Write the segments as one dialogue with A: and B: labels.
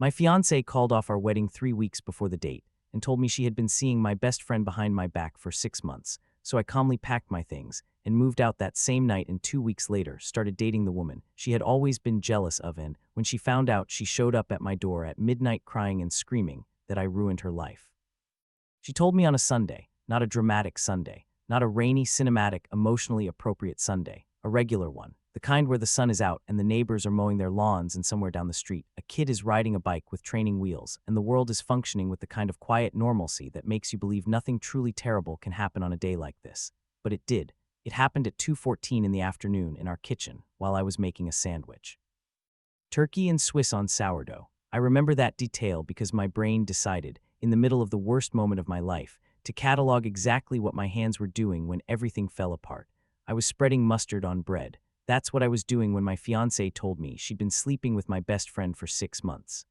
A: My fiancée called off our wedding 3 weeks before the date and told me she had been seeing my best friend behind my back for 6 months, so I calmly packed my things and moved out that same night, and 2 weeks later started dating the woman she had always been jealous of, and when she found out, she showed up at my door at midnight crying and screaming that I ruined her life. She told me on a Sunday, not a dramatic Sunday, not a rainy, cinematic, emotionally appropriate Sunday, a regular one, the kind where the sun is out and the neighbors are mowing their lawns, and somewhere down the street, a kid is riding a bike with training wheels, and the world is functioning with the kind of quiet normalcy that makes you believe nothing truly terrible can happen on a day like this. But it did. It happened at 2:14 in the afternoon in our kitchen while I was making a sandwich. Turkey and Swiss on sourdough. I remember that detail because my brain decided, in the middle of the worst moment of my life, to catalog exactly what my hands were doing when everything fell apart. I was spreading mustard on bread. That's what I was doing when my fiancée told me she'd been sleeping with my best friend for 6 months.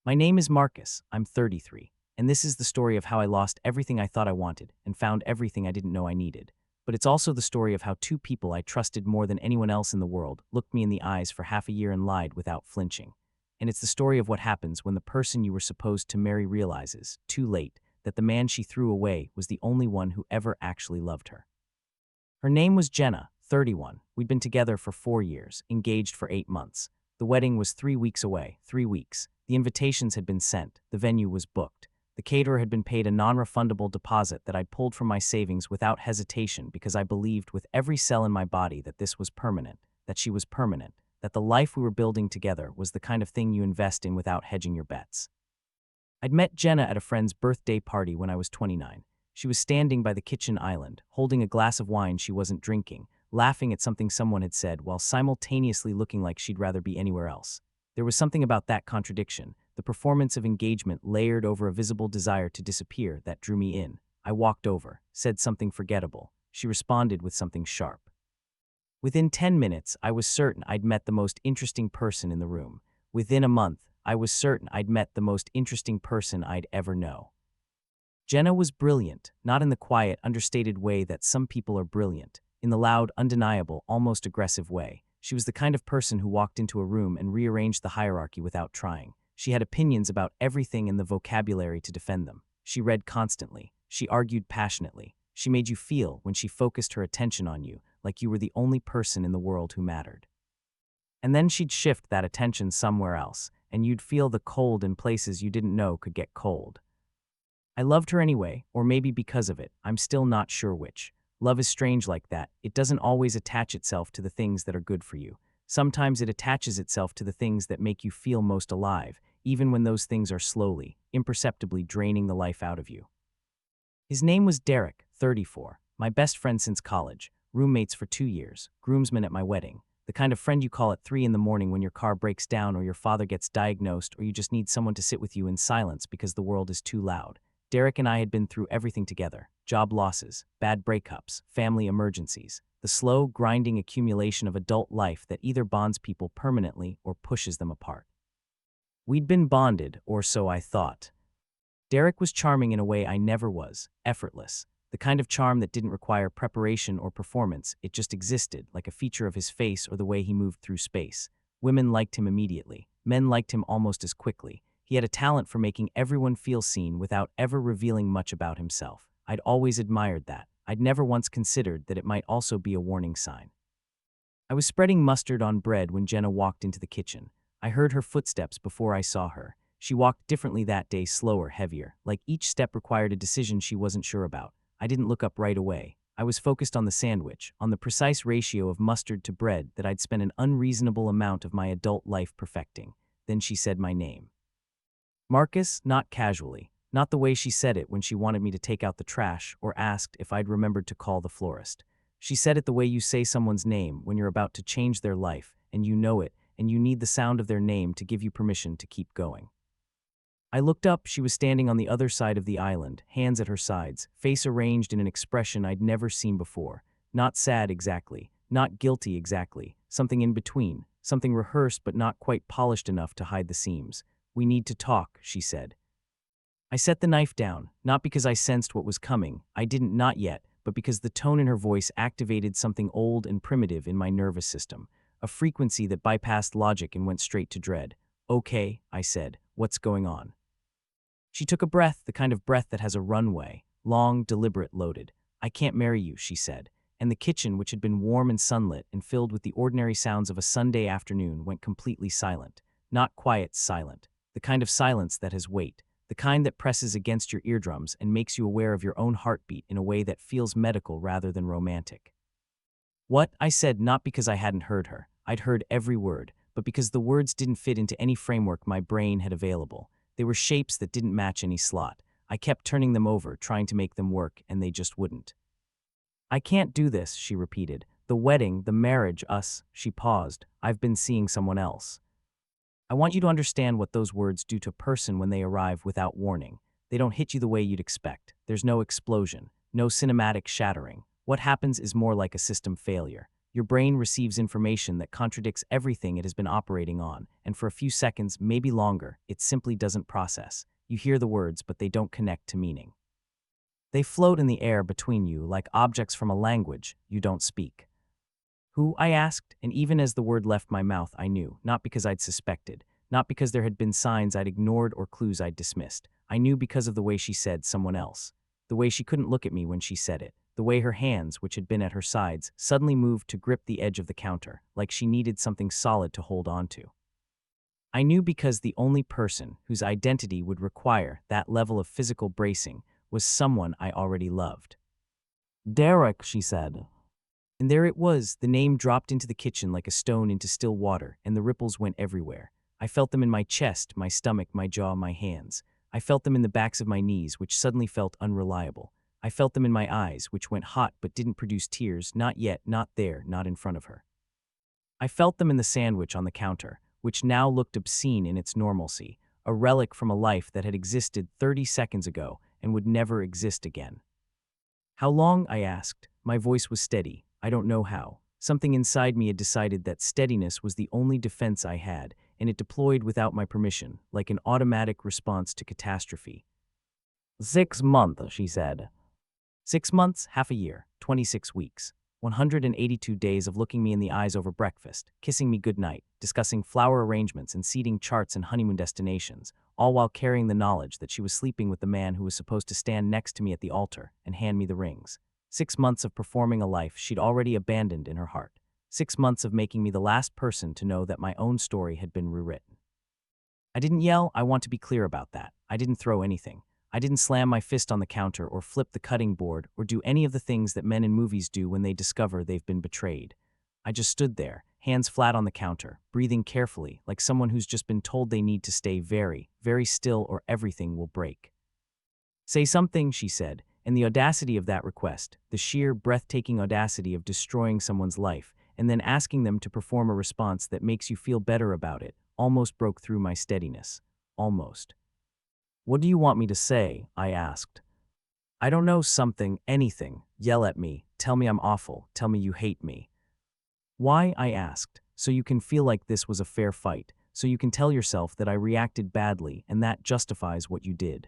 A: My name is Marcus, I'm 33, and this is the story of how I lost everything I thought I wanted and found everything I didn't know I needed. But it's also the story of how two people I trusted more than anyone else in the world looked me in the eyes for half a year and lied without flinching. And it's the story of what happens when the person you were supposed to marry realizes, too late, that the man she threw away was the only one who ever actually loved her. Her name was Jenna, 31. We'd been together for 4 years, engaged for 8 months. The wedding was 3 weeks away, 3 weeks. The invitations had been sent, the venue was booked. The caterer had been paid a non-refundable deposit that I'd pulled from my savings without hesitation because I believed with every cell in my body that this was permanent, that she was permanent, that the life we were building together was the kind of thing you invest in without hedging your bets. I'd met Jenna at a friend's birthday party when I was 29. She was standing by the kitchen island, holding a glass of wine she wasn't drinking, laughing at something someone had said while simultaneously looking like she'd rather be anywhere else. There was something about that contradiction, the performance of engagement layered over a visible desire to disappear, that drew me in. I walked over, said something forgettable. She responded with something sharp. Within 10 minutes, I was certain I'd met the most interesting person in the room. Within a month, I was certain I'd met the most interesting person I'd ever know. Jenna was brilliant, not in the quiet, understated way that some people are brilliant, in the loud, undeniable, almost aggressive way. She was the kind of person who walked into a room and rearranged the hierarchy without trying. She had opinions about everything and the vocabulary to defend them. She read constantly. She argued passionately. She made you feel, when she focused her attention on you, like you were the only person in the world who mattered. And then she'd shift that attention somewhere else, and you'd feel the cold in places you didn't know could get cold. I loved her anyway, or maybe because of it, I'm still not sure which. Love is strange like that. It doesn't always attach itself to the things that are good for you. Sometimes it attaches itself to the things that make you feel most alive, even when those things are slowly, imperceptibly draining the life out of you. His name was Derek, 34, my best friend since college, roommates for 2 years, groomsman at my wedding, the kind of friend you call at 3 in the morning when your car breaks down or your father gets diagnosed or you just need someone to sit with you in silence because the world is too loud. Derek and I had been through everything together: job losses, bad breakups, family emergencies, the slow, grinding accumulation of adult life that either bonds people permanently or pushes them apart. We'd been bonded, or so I thought. Derek was charming in a way I never was, effortless, the kind of charm that didn't require preparation or performance, it just existed, like a feature of his face or the way he moved through space. Women liked him immediately. Men liked him almost as quickly. He had a talent for making everyone feel seen without ever revealing much about himself. I'd always admired that. I'd never once considered that it might also be a warning sign. I was spreading mustard on bread when Jenna walked into the kitchen. I heard her footsteps before I saw her. She walked differently that day, slower, heavier, like each step required a decision she wasn't sure about. I didn't look up right away. I was focused on the sandwich, on the precise ratio of mustard to bread that I'd spent an unreasonable amount of my adult life perfecting. Then she said my name. Marcus, not casually, not the way she said it when she wanted me to take out the trash or asked if I'd remembered to call the florist. She said it the way you say someone's name when you're about to change their life, and you know it, and you need the sound of their name to give you permission to keep going. I looked up. She was standing on the other side of the island, hands at her sides, face arranged in an expression I'd never seen before. Not sad exactly, not guilty exactly, something in between, something rehearsed but not quite polished enough to hide the seams. "We need to talk," she said. I set the knife down, not because I sensed what was coming, I didn't, not yet, but because the tone in her voice activated something old and primitive in my nervous system, a frequency that bypassed logic and went straight to dread. Okay, I said, what's going on? She took a breath, the kind of breath that has a runway, long, deliberate, loaded. I can't marry you, she said, and the kitchen, which had been warm and sunlit and filled with the ordinary sounds of a Sunday afternoon, went completely silent. Not quiet, silent. The kind of silence that has weight, the kind that presses against your eardrums and makes you aware of your own heartbeat in a way that feels medical rather than romantic. What? I said, not because I hadn't heard her. I'd heard every word, but because the words didn't fit into any framework my brain had available. They were shapes that didn't match any slot. I kept turning them over, trying to make them work, and they just wouldn't. I can't do this, she repeated. The wedding, the marriage, us. She paused. I've been seeing someone else. I want you to understand what those words do to a person when they arrive without warning. They don't hit you the way you'd expect. There's no explosion, no cinematic shattering. What happens is more like a system failure. Your brain receives information that contradicts everything it has been operating on, and for a few seconds, maybe longer, it simply doesn't process. You hear the words, but they don't connect to meaning. They float in the air between you like objects from a language you don't speak. Who? I asked, and even as the word left my mouth, I knew, not because I'd suspected, not because there had been signs I'd ignored or clues I'd dismissed. I knew because of the way she said someone else, the way she couldn't look at me when she said it, the way her hands, which had been at her sides, suddenly moved to grip the edge of the counter, like she needed something solid to hold on to. I knew because the only person whose identity would require that level of physical bracing was someone I already loved. Derek, she said. And there it was, the name dropped into the kitchen like a stone into still water, and the ripples went everywhere. I felt them in my chest, my stomach, my jaw, my hands. I felt them in the backs of my knees, which suddenly felt unreliable. I felt them in my eyes, which went hot but didn't produce tears, not yet, not there, not in front of her. I felt them in the sandwich on the counter, which now looked obscene in its normalcy, a relic from a life that had existed 30 seconds ago and would never exist again. How long? I asked. My voice was steady. I don't know how. Something inside me had decided that steadiness was the only defense I had, and it deployed without my permission, like an automatic response to catastrophe. 6 months, she said. 6 months, half a year, 26 weeks. 182 days of looking me in the eyes over breakfast, kissing me goodnight, discussing flower arrangements and seating charts and honeymoon destinations, all while carrying the knowledge that she was sleeping with the man who was supposed to stand next to me at the altar and hand me the rings. 6 months of performing a life she'd already abandoned in her heart. 6 months of making me the last person to know that my own story had been rewritten. I didn't yell, I want to be clear about that. I didn't throw anything. I didn't slam my fist on the counter or flip the cutting board or do any of the things that men in movies do when they discover they've been betrayed. I just stood there, hands flat on the counter, breathing carefully, like someone who's just been told they need to stay very, very still or everything will break. Say something, she said, and the audacity of that request, the sheer, breathtaking audacity of destroying someone's life, and then asking them to perform a response that makes you feel better about it, almost broke through my steadiness. Almost. What do you want me to say? I asked. I don't know, something, anything. Yell at me, tell me I'm awful, tell me you hate me. Why? I asked. So you can feel like this was a fair fight, so you can tell yourself that I reacted badly and that justifies what you did.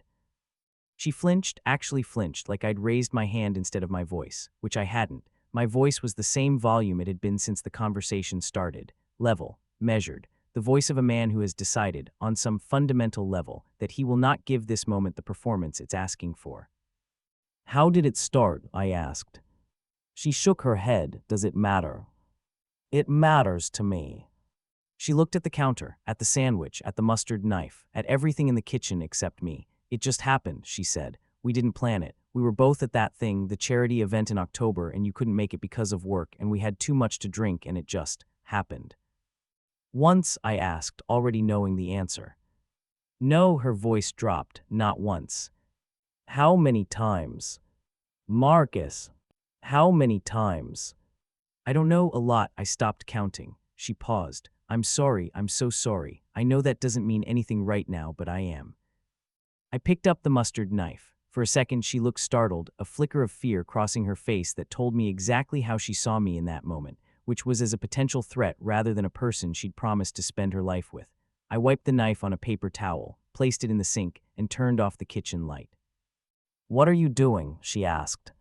A: She flinched, actually flinched, like I'd raised my hand instead of my voice, which I hadn't. My voice was the same volume it had been since the conversation started, level, measured. The voice of a man who has decided, on some fundamental level, that he will not give this moment the performance it's asking for. How did it start? I asked. She shook her head. Does it matter? It matters to me. She looked at the counter, at the sandwich, at the mustard knife, at everything in the kitchen except me. It just happened, she said. We didn't plan it. We were both at that thing, the charity event in October, and you couldn't make it because of work, and we had too much to drink, and it just happened. Once, I asked, already knowing the answer. No, her voice dropped, not once. How many times? Marcus, how many times? I don't know, a lot. I stopped counting. She paused. I'm sorry, I'm so sorry. I know that doesn't mean anything right now, but I am. I picked up the mustard knife. For a second, she looked startled, a flicker of fear crossing her face that told me exactly how she saw me in that moment, which was as a potential threat rather than a person she'd promised to spend her life with. I wiped the knife on a paper towel, placed it in the sink, and turned off the kitchen light. What are you doing? She asked.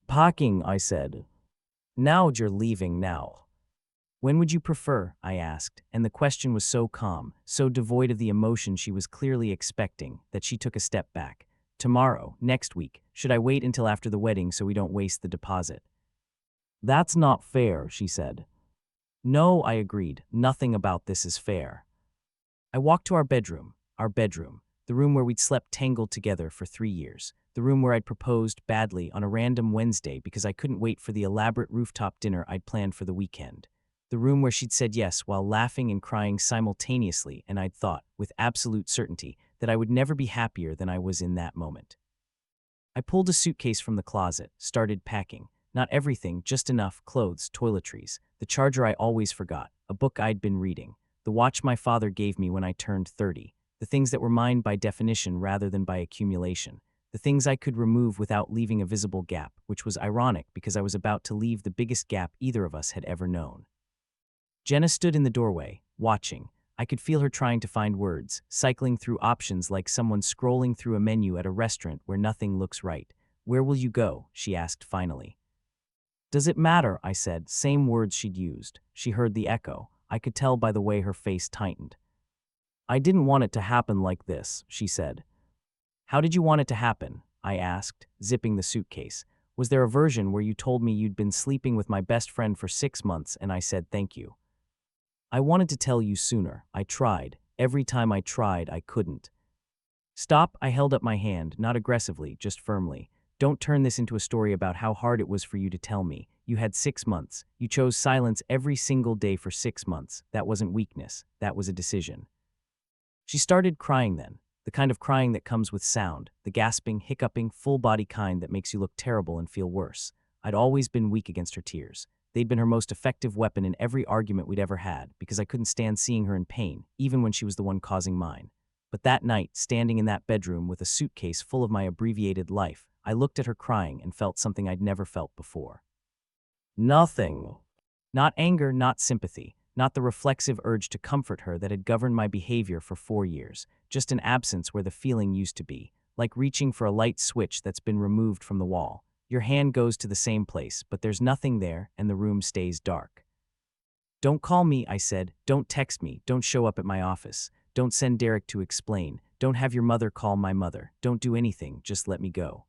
A: Packing, I said. Now you're leaving now. When would you prefer? I asked, and the question was so calm, so devoid of the emotion she was clearly expecting, that she took a step back. Tomorrow, next week. Should I wait until after the wedding so we don't waste the deposit? That's not fair, she said. No, I agreed. Nothing about this is fair. I walked to our bedroom, the room where we'd slept tangled together for 3 years, the room where I'd proposed badly on a random Wednesday because I couldn't wait for the elaborate rooftop dinner I'd planned for the weekend, the room where she'd said yes while laughing and crying simultaneously, and I'd thought, with absolute certainty, that I would never be happier than I was in that moment. I pulled a suitcase from the closet, started packing. Not everything, just enough: clothes, toiletries, the charger I always forgot, a book I'd been reading, the watch my father gave me when I turned 30, the things that were mine by definition rather than by accumulation, the things I could remove without leaving a visible gap, which was ironic because I was about to leave the biggest gap either of us had ever known. Jenna stood in the doorway, watching. I could feel her trying to find words, cycling through options like someone scrolling through a menu at a restaurant where nothing looks right. Where will you go? She asked finally. Does it matter? I said, same words she'd used. She heard the echo. I could tell by the way her face tightened. I didn't want it to happen like this, she said. How did you want it to happen? I asked, zipping the suitcase. Was there a version where you told me you'd been sleeping with my best friend for 6 months and I said thank you? I wanted to tell you sooner. I tried. Every time I tried, I couldn't. Stop, I held up my hand, not aggressively, just firmly. Don't turn this into a story about how hard it was for you to tell me. You had 6 months. You chose silence every single day for 6 months. That wasn't weakness. That was a decision. She started crying then, the kind of crying that comes with sound, the gasping, hiccuping, full-body kind that makes you look terrible and feel worse. I'd always been weak against her tears. They'd been her most effective weapon in every argument we'd ever had, because I couldn't stand seeing her in pain, even when she was the one causing mine. But that night, standing in that bedroom with a suitcase full of my abbreviated life, I looked at her crying and felt something I'd never felt before. Nothing. Not anger, not sympathy, not the reflexive urge to comfort her that had governed my behavior for 4 years, just an absence where the feeling used to be, like reaching for a light switch that's been removed from the wall. Your hand goes to the same place, but there's nothing there, and the room stays dark. Don't call me, I said. Don't text me. Don't show up at my office. Don't send Derek to explain. Don't have your mother call my mother. Don't do anything. Just let me go.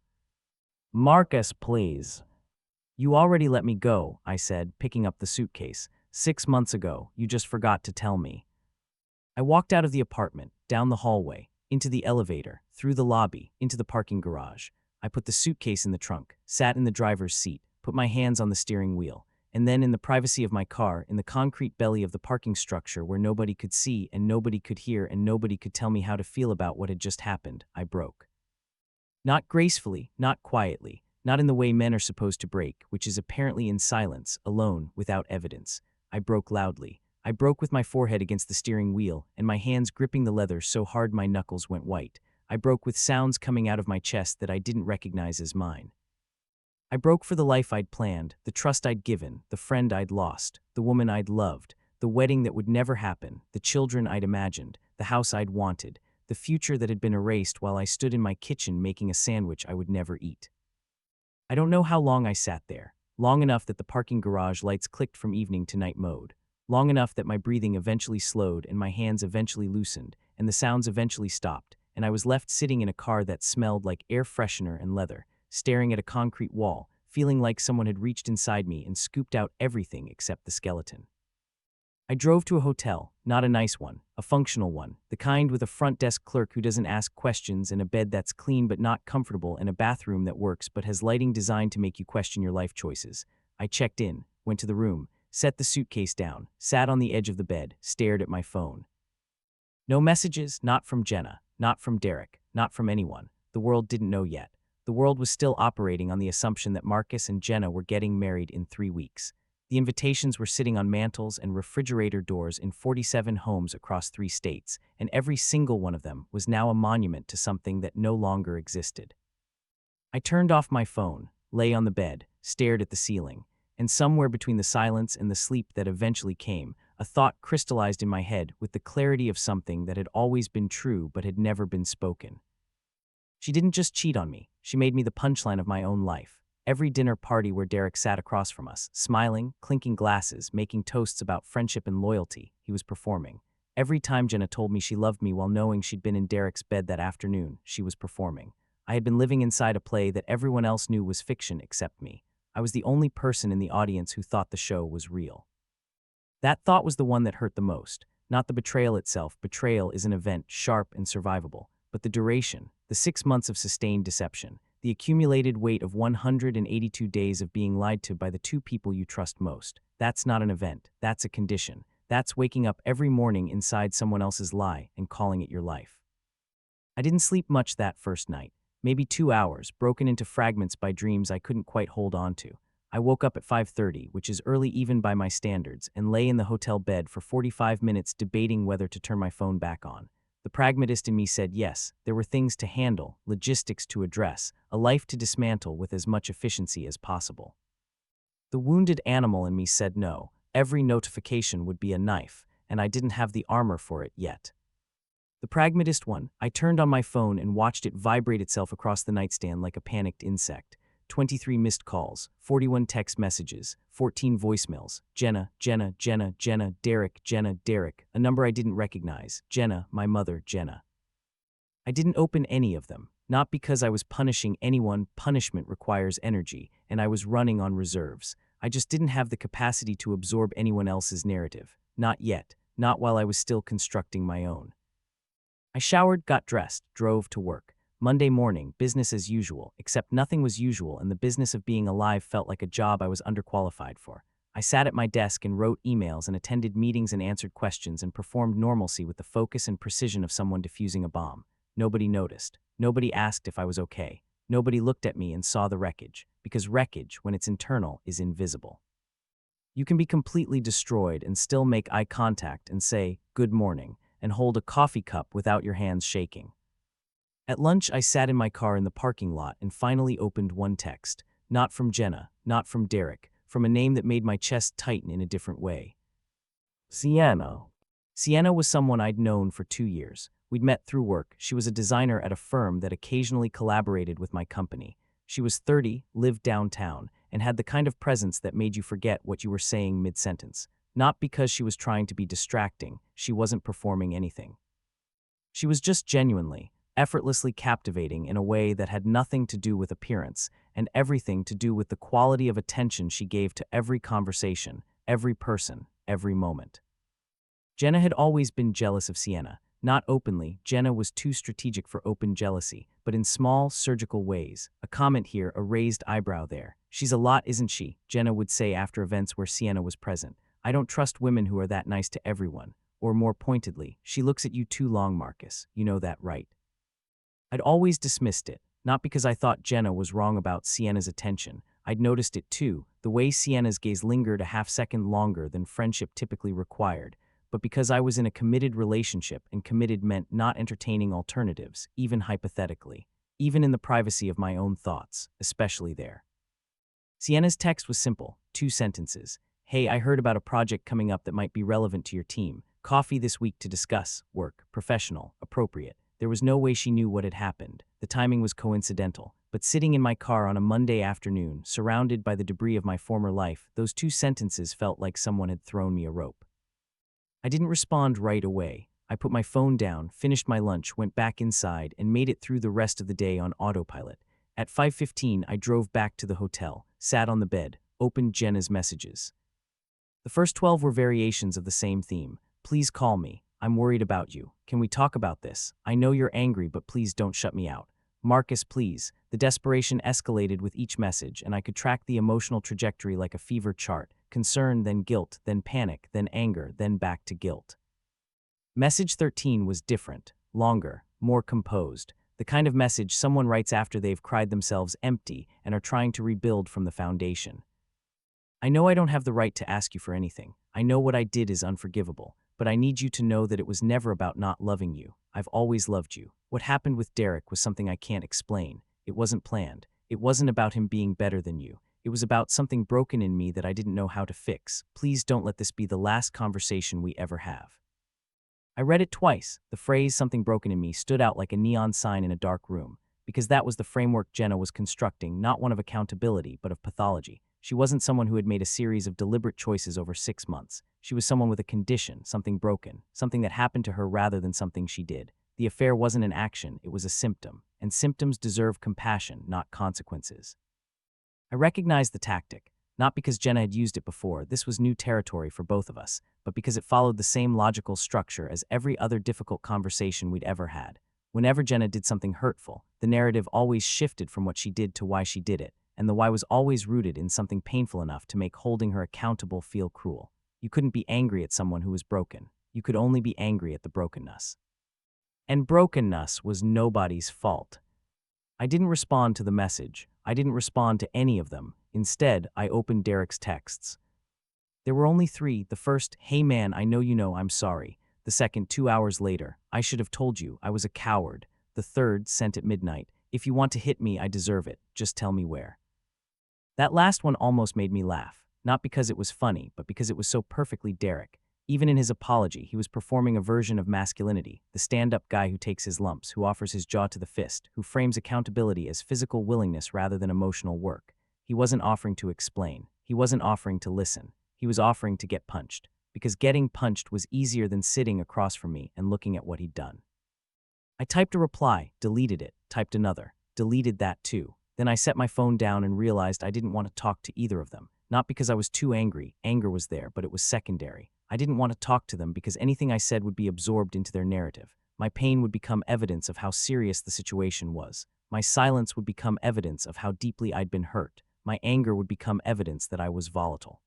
A: Marcus, please. You already let me go, I said, picking up the suitcase. 6 months ago, you just forgot to tell me. I walked out of the apartment, down the hallway, into the elevator, through the lobby, into the parking garage. I put the suitcase in the trunk, sat in the driver's seat, put my hands on the steering wheel, and then in the privacy of my car, in the concrete belly of the parking structure where nobody could see and nobody could hear and nobody could tell me how to feel about what had just happened, I broke. Not gracefully, not quietly, not in the way men are supposed to break, which is apparently in silence, alone, without evidence. I broke loudly. I broke with my forehead against the steering wheel and my hands gripping the leather so hard my knuckles went white. I broke with sounds coming out of my chest that I didn't recognize as mine. I broke for the life I'd planned, the trust I'd given, the friend I'd lost, the woman I'd loved, the wedding that would never happen, the children I'd imagined, the house I'd wanted, the future that had been erased while I stood in my kitchen making a sandwich I would never eat. I don't know how long I sat there, long enough that the parking garage lights clicked from evening to night mode, long enough that my breathing eventually slowed and my hands eventually loosened and the sounds eventually stopped, and I was left sitting in a car that smelled like air freshener and leather, staring at a concrete wall, feeling like someone had reached inside me and scooped out everything except the skeleton. I drove to a hotel, not a nice one, a functional one, the kind with a front desk clerk who doesn't ask questions and a bed that's clean but not comfortable and a bathroom that works but has lighting designed to make you question your life choices. I checked in, went to the room, set the suitcase down, sat on the edge of the bed, stared at my phone. No messages, not from Jenna, not from Derek, not from anyone. The world didn't know yet. The world was still operating on the assumption that Marcus and Jenna were getting married in 3 weeks. The invitations were sitting on mantles and refrigerator doors in 47 homes across 3 states, and every single one of them was now a monument to something that no longer existed. I turned off my phone, lay on the bed, stared at the ceiling, and somewhere between the silence and the sleep that eventually came, a thought crystallized in my head with the clarity of something that had always been true but had never been spoken. She didn't just cheat on me, she made me the punchline of my own life. Every dinner party where Derek sat across from us, smiling, clinking glasses, making toasts about friendship and loyalty, he was performing. Every time Jenna told me she loved me while knowing she'd been in Derek's bed that afternoon, she was performing. I had been living inside a play that everyone else knew was fiction except me. I was the only person in the audience who thought the show was real. That thought was the one that hurt the most. Not the betrayal itself. Betrayal is an event, sharp and survivable. But the duration, the 6 months of sustained deception, the accumulated weight of 182 days of being lied to by the two people you trust most. That's not an event. That's a condition. That's waking up every morning inside someone else's lie and calling it your life. I didn't sleep much that first night. Maybe 2 hours, broken into fragments by dreams I couldn't quite hold on to. I woke up at 5:30, which is early even by my standards, and lay in the hotel bed for 45 minutes debating whether to turn my phone back on. The pragmatist in me said yes, there were things to handle, logistics to address, a life to dismantle with as much efficiency as possible. The wounded animal in me said no, every notification would be a knife, and I didn't have the armor for it yet. The pragmatist one, I turned on my phone and watched it vibrate itself across the nightstand like a panicked insect. 23 missed calls, 41 text messages, 14 voicemails, Jenna, Jenna, Jenna, Jenna, Derek, Jenna, Derek, a number I didn't recognize, Jenna, my mother, Jenna. I didn't open any of them, not because I was punishing anyone. Punishment requires energy, and I was running on reserves. I just didn't have the capacity to absorb anyone else's narrative. Not yet, not while I was still constructing my own. I showered, got dressed, drove to work. Monday morning, business as usual, except nothing was usual and the business of being alive felt like a job I was underqualified for. I sat at my desk and wrote emails and attended meetings and answered questions and performed normalcy with the focus and precision of someone defusing a bomb. Nobody noticed. Nobody asked if I was okay. Nobody looked at me and saw the wreckage, because wreckage, when it's internal, is invisible. You can be completely destroyed and still make eye contact and say, "Good morning," and hold a coffee cup without your hands shaking. At lunch, I sat in my car in the parking lot and finally opened one text. Not from Jenna, not from Derek, from a name that made my chest tighten in a different way. Sienna. Sienna was someone I'd known for 2 years. We'd met through work. She was a designer at a firm that occasionally collaborated with my company. She was 30, lived downtown, and had the kind of presence that made you forget what you were saying mid-sentence. Not because she was trying to be distracting, she wasn't performing anything. She was just genuinely, effortlessly captivating in a way that had nothing to do with appearance and everything to do with the quality of attention she gave to every conversation, every person, every moment. Jenna had always been jealous of Sienna. Not openly, Jenna was too strategic for open jealousy, but in small, surgical ways. A comment here, a raised eyebrow there. "She's a lot, isn't she?" Jenna would say after events where Sienna was present. "I don't trust women who are that nice to everyone." Or more pointedly, "She looks at you too long, Marcus. You know that, right?" I'd always dismissed it, not because I thought Jenna was wrong about Sienna's attention. I'd noticed it too, the way Sienna's gaze lingered a half-second longer than friendship typically required, but because I was in a committed relationship, and committed meant not entertaining alternatives, even hypothetically, even in the privacy of my own thoughts, especially there. Sienna's text was simple, 2 sentences. "Hey, I heard about a project coming up that might be relevant to your team. Coffee this week to discuss. Work, professional, appropriate." There was no way she knew what had happened. The timing was coincidental. But sitting in my car on a Monday afternoon, surrounded by the debris of my former life, those 2 sentences felt like someone had thrown me a rope. I didn't respond right away. I put my phone down, finished my lunch, went back inside, and made it through the rest of the day on autopilot. At 5:15, I drove back to the hotel, sat on the bed, opened Jenna's messages. The first 12 were variations of the same theme. "Please call me. I'm worried about you. Can we talk about this? I know you're angry, but please don't shut me out. Marcus, please." The desperation escalated with each message, and I could track the emotional trajectory like a fever chart. Concern, then guilt, then panic, then anger, then back to guilt. Message 13 was different, longer, more composed. The kind of message someone writes after they've cried themselves empty and are trying to rebuild from the foundation. "I know I don't have the right to ask you for anything. I know what I did is unforgivable. But I need you to know that it was never about not loving you. I've always loved you. What happened with Derek was something I can't explain. It wasn't planned. It wasn't about him being better than you. It was about something broken in me that I didn't know how to fix. Please don't let this be the last conversation we ever have." I read it twice. The phrase "something broken in me" stood out like a neon sign in a dark room. because that was the framework Jenna was constructing, not one of accountability, but of pathology. She wasn't someone who had made a series of deliberate choices over 6 months. She was someone with a condition, something broken, something that happened to her rather than something she did. The affair wasn't an action, it was a symptom, and symptoms deserve compassion, not consequences. I recognized the tactic, not because Jenna had used it before, this was new territory for both of us, but because it followed the same logical structure as every other difficult conversation we'd ever had. Whenever Jenna did something hurtful, the narrative always shifted from what she did to why she did it, and the why was always rooted in something painful enough to make holding her accountable feel cruel. You couldn't be angry at someone who was broken. You could only be angry at the brokenness. And brokenness was nobody's fault. I didn't respond to the message. I didn't respond to any of them. Instead, I opened Derek's texts. There were only 3. The first, "Hey man, I know you know I'm sorry." The second, 2 hours later, "I should have told you, I was a coward." The third, sent at midnight, "If you want to hit me, I deserve it. Just tell me where." That last one almost made me laugh, not because it was funny, but because it was so perfectly Derek. Even in his apology, he was performing a version of masculinity, the stand-up guy who takes his lumps, who offers his jaw to the fist, who frames accountability as physical willingness rather than emotional work. He wasn't offering to explain. He wasn't offering to listen. He was offering to get punched, because getting punched was easier than sitting across from me and looking at what he'd done. I typed a reply, deleted it, typed another, deleted that too. Then I set my phone down and realized I didn't want to talk to either of them. Not because I was too angry, anger was there, but it was secondary. I didn't want to talk to them because anything I said would be absorbed into their narrative. My pain would become evidence of how serious the situation was. My silence would become evidence of how deeply I'd been hurt. My anger would become evidence that I was volatile.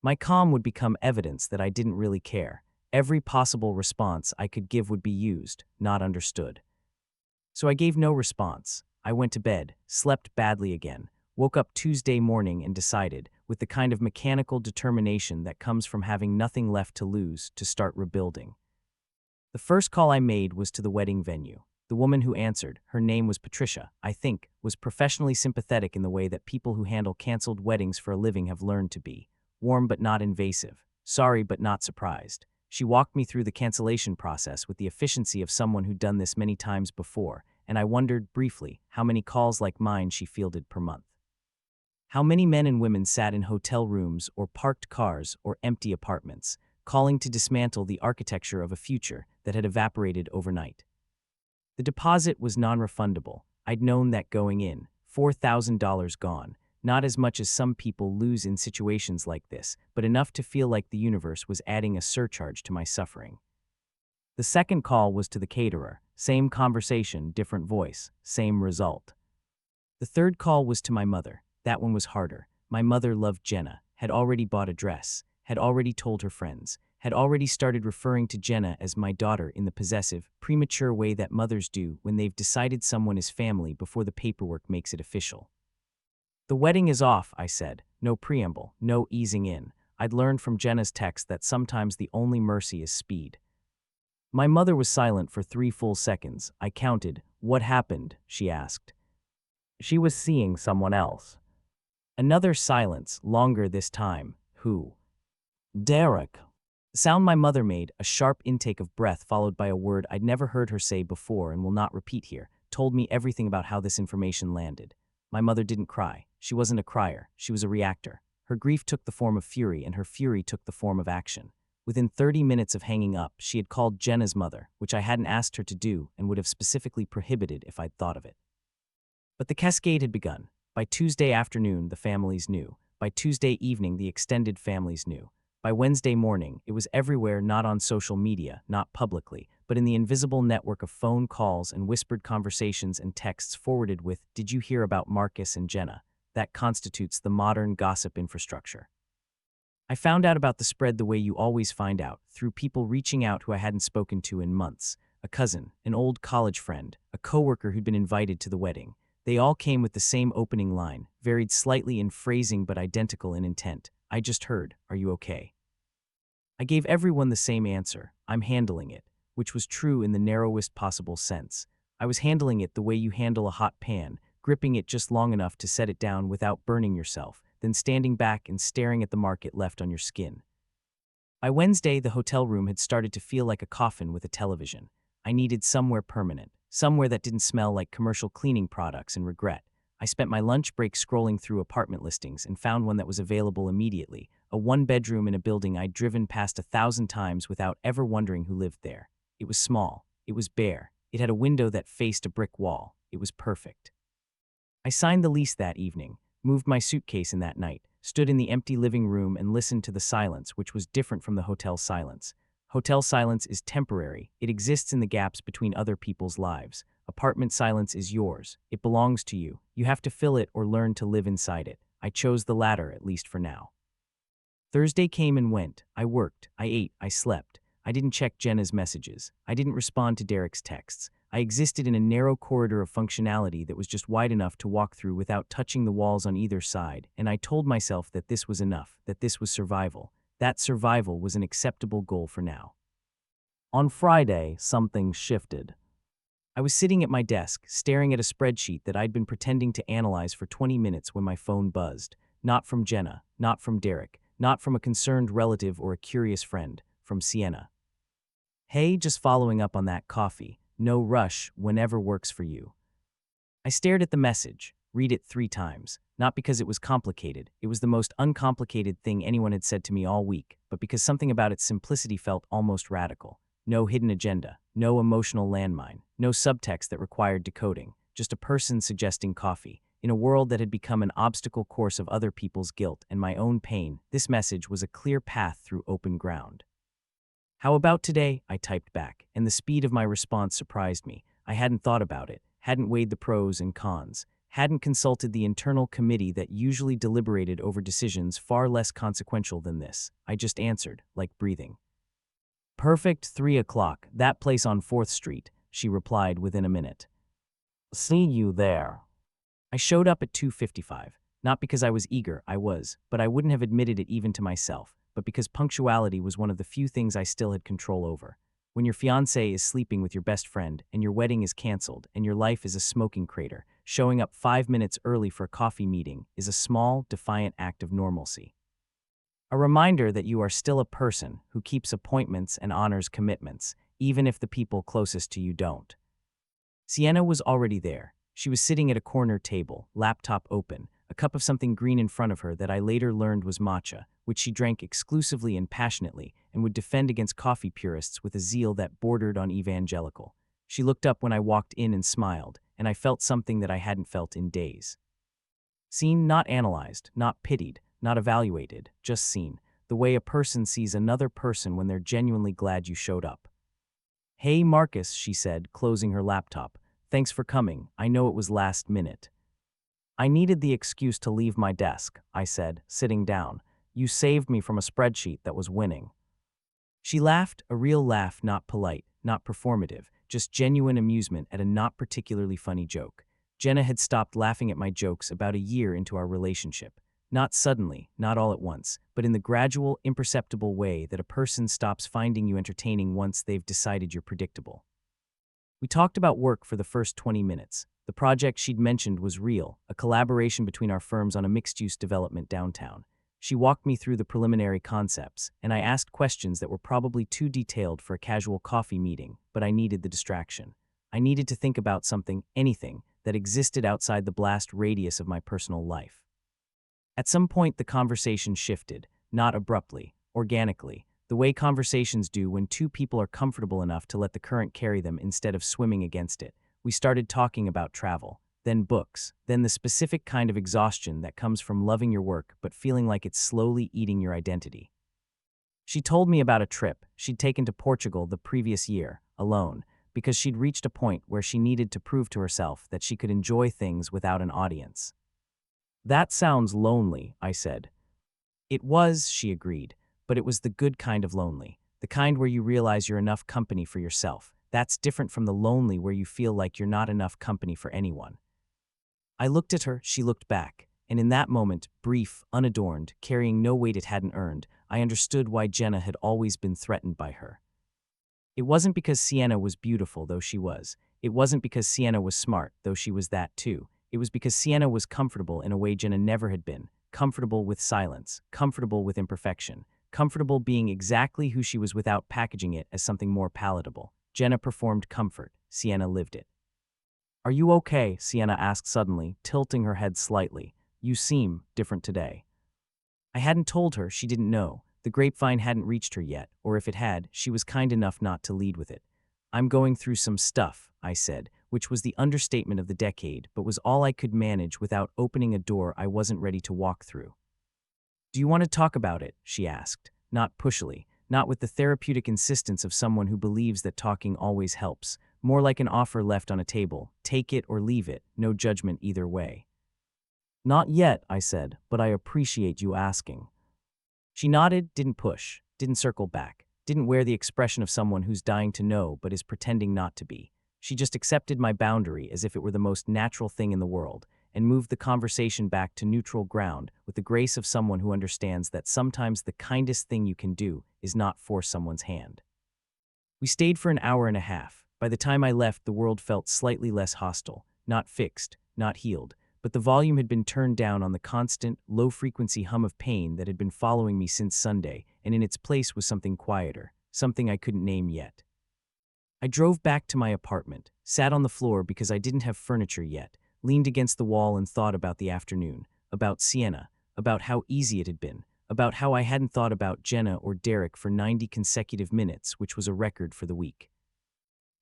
A: My calm would become evidence that I didn't really care. Every possible response I could give would be used, not understood. So I gave no response. I went to bed, slept badly again, woke up Tuesday morning and decided, with the kind of mechanical determination that comes from having nothing left to lose, to start rebuilding. The first call I made was to the wedding venue. The woman who answered, her name was Patricia, I think, was professionally sympathetic in the way that people who handle canceled weddings for a living have learned to be. Warm but not invasive, sorry but not surprised. She walked me through the cancellation process with the efficiency of someone who'd done this many times before, and I wondered, briefly, how many calls like mine she fielded per month. How many men and women sat in hotel rooms or parked cars or empty apartments, calling to dismantle the architecture of a future that had evaporated overnight. The deposit was non-refundable. I'd known that going in, $4,000 gone, not as much as some people lose in situations like this, but enough to feel like the universe was adding a surcharge to my suffering. The second call was to the caterer. Same conversation, different voice, same result. The third call was to my mother. That one was harder. My mother loved Jenna, had already bought a dress, had already told her friends, had already started referring to Jenna as my daughter in the possessive, premature way that mothers do when they've decided someone is family before the paperwork makes it official. The wedding is off, I said. No preamble, no easing in. I'd learned from Jenna's text that sometimes the only mercy is speed. My mother was silent for 3 full seconds. I counted. What happened? She asked. She was seeing someone else. Another silence, longer this time. Who? Derek. The sound my mother made, a sharp intake of breath followed by a word I'd never heard her say before and will not repeat here, told me everything about how this information landed. My mother didn't cry. She wasn't a crier. She was a reactor. Her grief took the form of fury, and her fury took the form of action. Within 30 minutes of hanging up, she had called Jenna's mother, which I hadn't asked her to do and would have specifically prohibited if I'd thought of it. But the cascade had begun. By Tuesday afternoon, the families knew. By Tuesday evening, the extended families knew. By Wednesday morning, it was everywhere, not on social media, not publicly, but in the invisible network of phone calls and whispered conversations and texts forwarded with, "Did you hear about Marcus and Jenna?" That constitutes the modern gossip infrastructure. I found out about the spread the way you always find out, through people reaching out who I hadn't spoken to in months. A cousin, an old college friend, a coworker who'd been invited to the wedding. They all came with the same opening line, varied slightly in phrasing but identical in intent. I just heard, "Are you okay?" I gave everyone the same answer, "I'm handling it," which was true in the narrowest possible sense. I was handling it the way you handle a hot pan, gripping it just long enough to set it down without burning yourself, then standing back and staring at the mark it left on your skin. By Wednesday, the hotel room had started to feel like a coffin with a television. I needed somewhere permanent, somewhere that didn't smell like commercial cleaning products and regret. I spent my lunch break scrolling through apartment listings and found one that was available immediately, a one-bedroom in a building I'd driven past 1,000 times without ever wondering who lived there. It was small. It was bare. It had a window that faced a brick wall. It was perfect. I signed the lease that evening, moved my suitcase in that night, stood in the empty living room and listened to the silence, which was different from the hotel silence. Hotel silence is temporary. It exists in the gaps between other people's lives. Apartment silence is yours. It belongs to you. You have to fill it or learn to live inside it. I chose the latter, at least for now. Thursday came and went. I worked. I ate. I slept. I didn't check Jenna's messages. I didn't respond to Derek's texts. I existed in a narrow corridor of functionality that was just wide enough to walk through without touching the walls on either side, and I told myself that this was enough, that this was survival. That survival was an acceptable goal for now. On Friday, something shifted. I was sitting at my desk, staring at a spreadsheet that I'd been pretending to analyze for 20 minutes when my phone buzzed. Not from Jenna, not from Derek, not from a concerned relative or a curious friend, from Sienna. Hey, just following up on that coffee. No rush, whenever works for you. I stared at the message, read it 3 times, not because it was complicated. It was the most uncomplicated thing anyone had said to me all week, but because something about its simplicity felt almost radical. No hidden agenda, no emotional landmine, no subtext that required decoding, just a person suggesting coffee. In a world that had become an obstacle course of other people's guilt and my own pain, this message was a clear path through open ground. How about today? I typed back, and the speed of my response surprised me. I hadn't thought about it, hadn't weighed the pros and cons, hadn't consulted the internal committee that usually deliberated over decisions far less consequential than this. I just answered, like breathing. Perfect, 3 o'clock, that place on 4th Street, she replied within a minute. See you there. I showed up at 2:55, not because I was eager, but I wouldn't have admitted it even to myself, but because punctuality was one of the few things I still had control over. When your fiancé is sleeping with your best friend, and your wedding is canceled, and your life is a smoking crater, showing up 5 minutes early for a coffee meeting is a small, defiant act of normalcy. A reminder that you are still a person who keeps appointments and honors commitments, even if the people closest to you don't. Sienna was already there. She was sitting at a corner table, laptop open, a cup of something green in front of her that I later learned was matcha, which she drank exclusively and passionately and would defend against coffee purists with a zeal that bordered on evangelical. She looked up when I walked in and smiled, and I felt something that I hadn't felt in days. Seen, not analyzed, not pitied, not evaluated, just seen, the way a person sees another person when they're genuinely glad you showed up. Hey Marcus, she said, closing her laptop. Thanks for coming. I know it was last minute. I needed the excuse to leave my desk, I said, sitting down. You saved me from a spreadsheet that was winning. She laughed, a real laugh, not polite, not performative, just genuine amusement at a not particularly funny joke. Jenna had stopped laughing at my jokes about a year into our relationship. Not suddenly, not all at once, but in the gradual, imperceptible way that a person stops finding you entertaining once they've decided you're predictable. We talked about work for the first 20 minutes. The project she'd mentioned was real, a collaboration between our firms on a mixed-use development downtown. She walked me through the preliminary concepts, and I asked questions that were probably too detailed for a casual coffee meeting, but I needed the distraction. I needed to think about something, anything, that existed outside the blast radius of my personal life. At some point, the conversation shifted, not abruptly, organically, the way conversations do when 2 people are comfortable enough to let the current carry them instead of swimming against it. We started talking about travel, then books, then the specific kind of exhaustion that comes from loving your work but feeling like it's slowly eating your identity. She told me about a trip she'd taken to Portugal the previous year, alone, because she'd reached a point where she needed to prove to herself that she could enjoy things without an audience. That sounds lonely, I said. It was, she agreed, but it was the good kind of lonely, the kind where you realize you're enough company for yourself. That's different from the lonely where you feel like you're not enough company for anyone. I looked at her, she looked back, and in that moment, brief, unadorned, carrying no weight it hadn't earned, I understood why Jenna had always been threatened by her. It wasn't because Sienna was beautiful, though she was. It wasn't because Sienna was smart, though she was that too. It was because Sienna was comfortable in a way Jenna never had been, comfortable with silence, comfortable with imperfection, comfortable being exactly who she was without packaging it as something more palatable. Jenna performed comfort. Sienna lived it. Are you okay? Sienna asked suddenly, tilting her head slightly. You seem different today. I hadn't told her, she didn't know. The grapevine hadn't reached her yet, or if it had, she was kind enough not to lead with it. I'm going through some stuff, I said, which was the understatement of the decade, but was all I could manage without opening a door I wasn't ready to walk through. Do you want to talk about it? She asked, not pushily, not with the therapeutic insistence of someone who believes that talking always helps, more like an offer left on a table, take it or leave it, no judgment either way. Not yet, I said, but I appreciate you asking. She nodded, didn't push, didn't circle back, didn't wear the expression of someone who's dying to know but is pretending not to be. She just accepted my boundary as if it were the most natural thing in the world, and moved the conversation back to neutral ground with the grace of someone who understands that sometimes the kindest thing you can do is not force someone's hand. We stayed for an hour and a half. By the time I left, the world felt slightly less hostile, not fixed, not healed, but the volume had been turned down on the constant, low-frequency hum of pain that had been following me since Sunday, and in its place was something quieter, something I couldn't name yet. I drove back to my apartment, sat on the floor because I didn't have furniture yet, leaned against the wall and thought about the afternoon, about Sienna, about how easy it had been, about how I hadn't thought about Jenna or Derek for 90 consecutive minutes, which was a record for the week.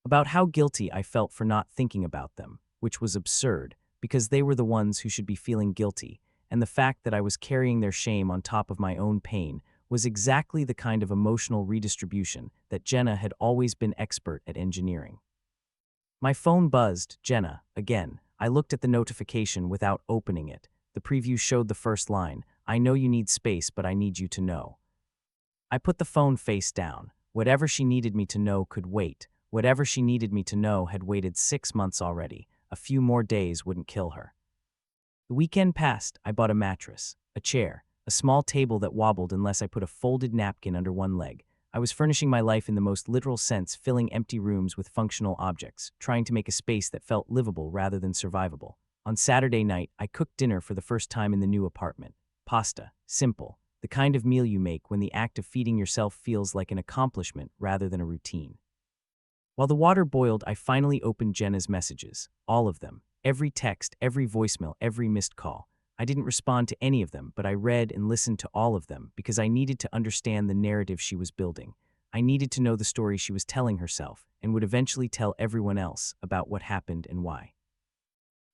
A: About how guilty I felt for not thinking about them, which was absurd, because they were the ones who should be feeling guilty, and the fact that I was carrying their shame on top of my own pain was exactly the kind of emotional redistribution that Jenna had always been expert at engineering. My phone buzzed. Jenna, again. I looked at the notification without opening it. The preview showed the first line, I know you need space, but I need you to know. I put the phone face down. Whatever she needed me to know could wait. Whatever she needed me to know had waited 6 months already. A few more days wouldn't kill her. The weekend passed. I bought a mattress, a chair, a small table that wobbled unless I put a folded napkin under one leg. I was furnishing my life in the most literal sense, filling empty rooms with functional objects, trying to make a space that felt livable rather than survivable. On Saturday night, I cooked dinner for the first time in the new apartment. Pasta, simple, the kind of meal you make when the act of feeding yourself feels like an accomplishment rather than a routine. While the water boiled, I finally opened Jenna's messages, all of them, every text, every voicemail, every missed call. I didn't respond to any of them, but I read and listened to all of them because I needed to understand the narrative she was building. I needed to know the story she was telling herself and would eventually tell everyone else about what happened and why.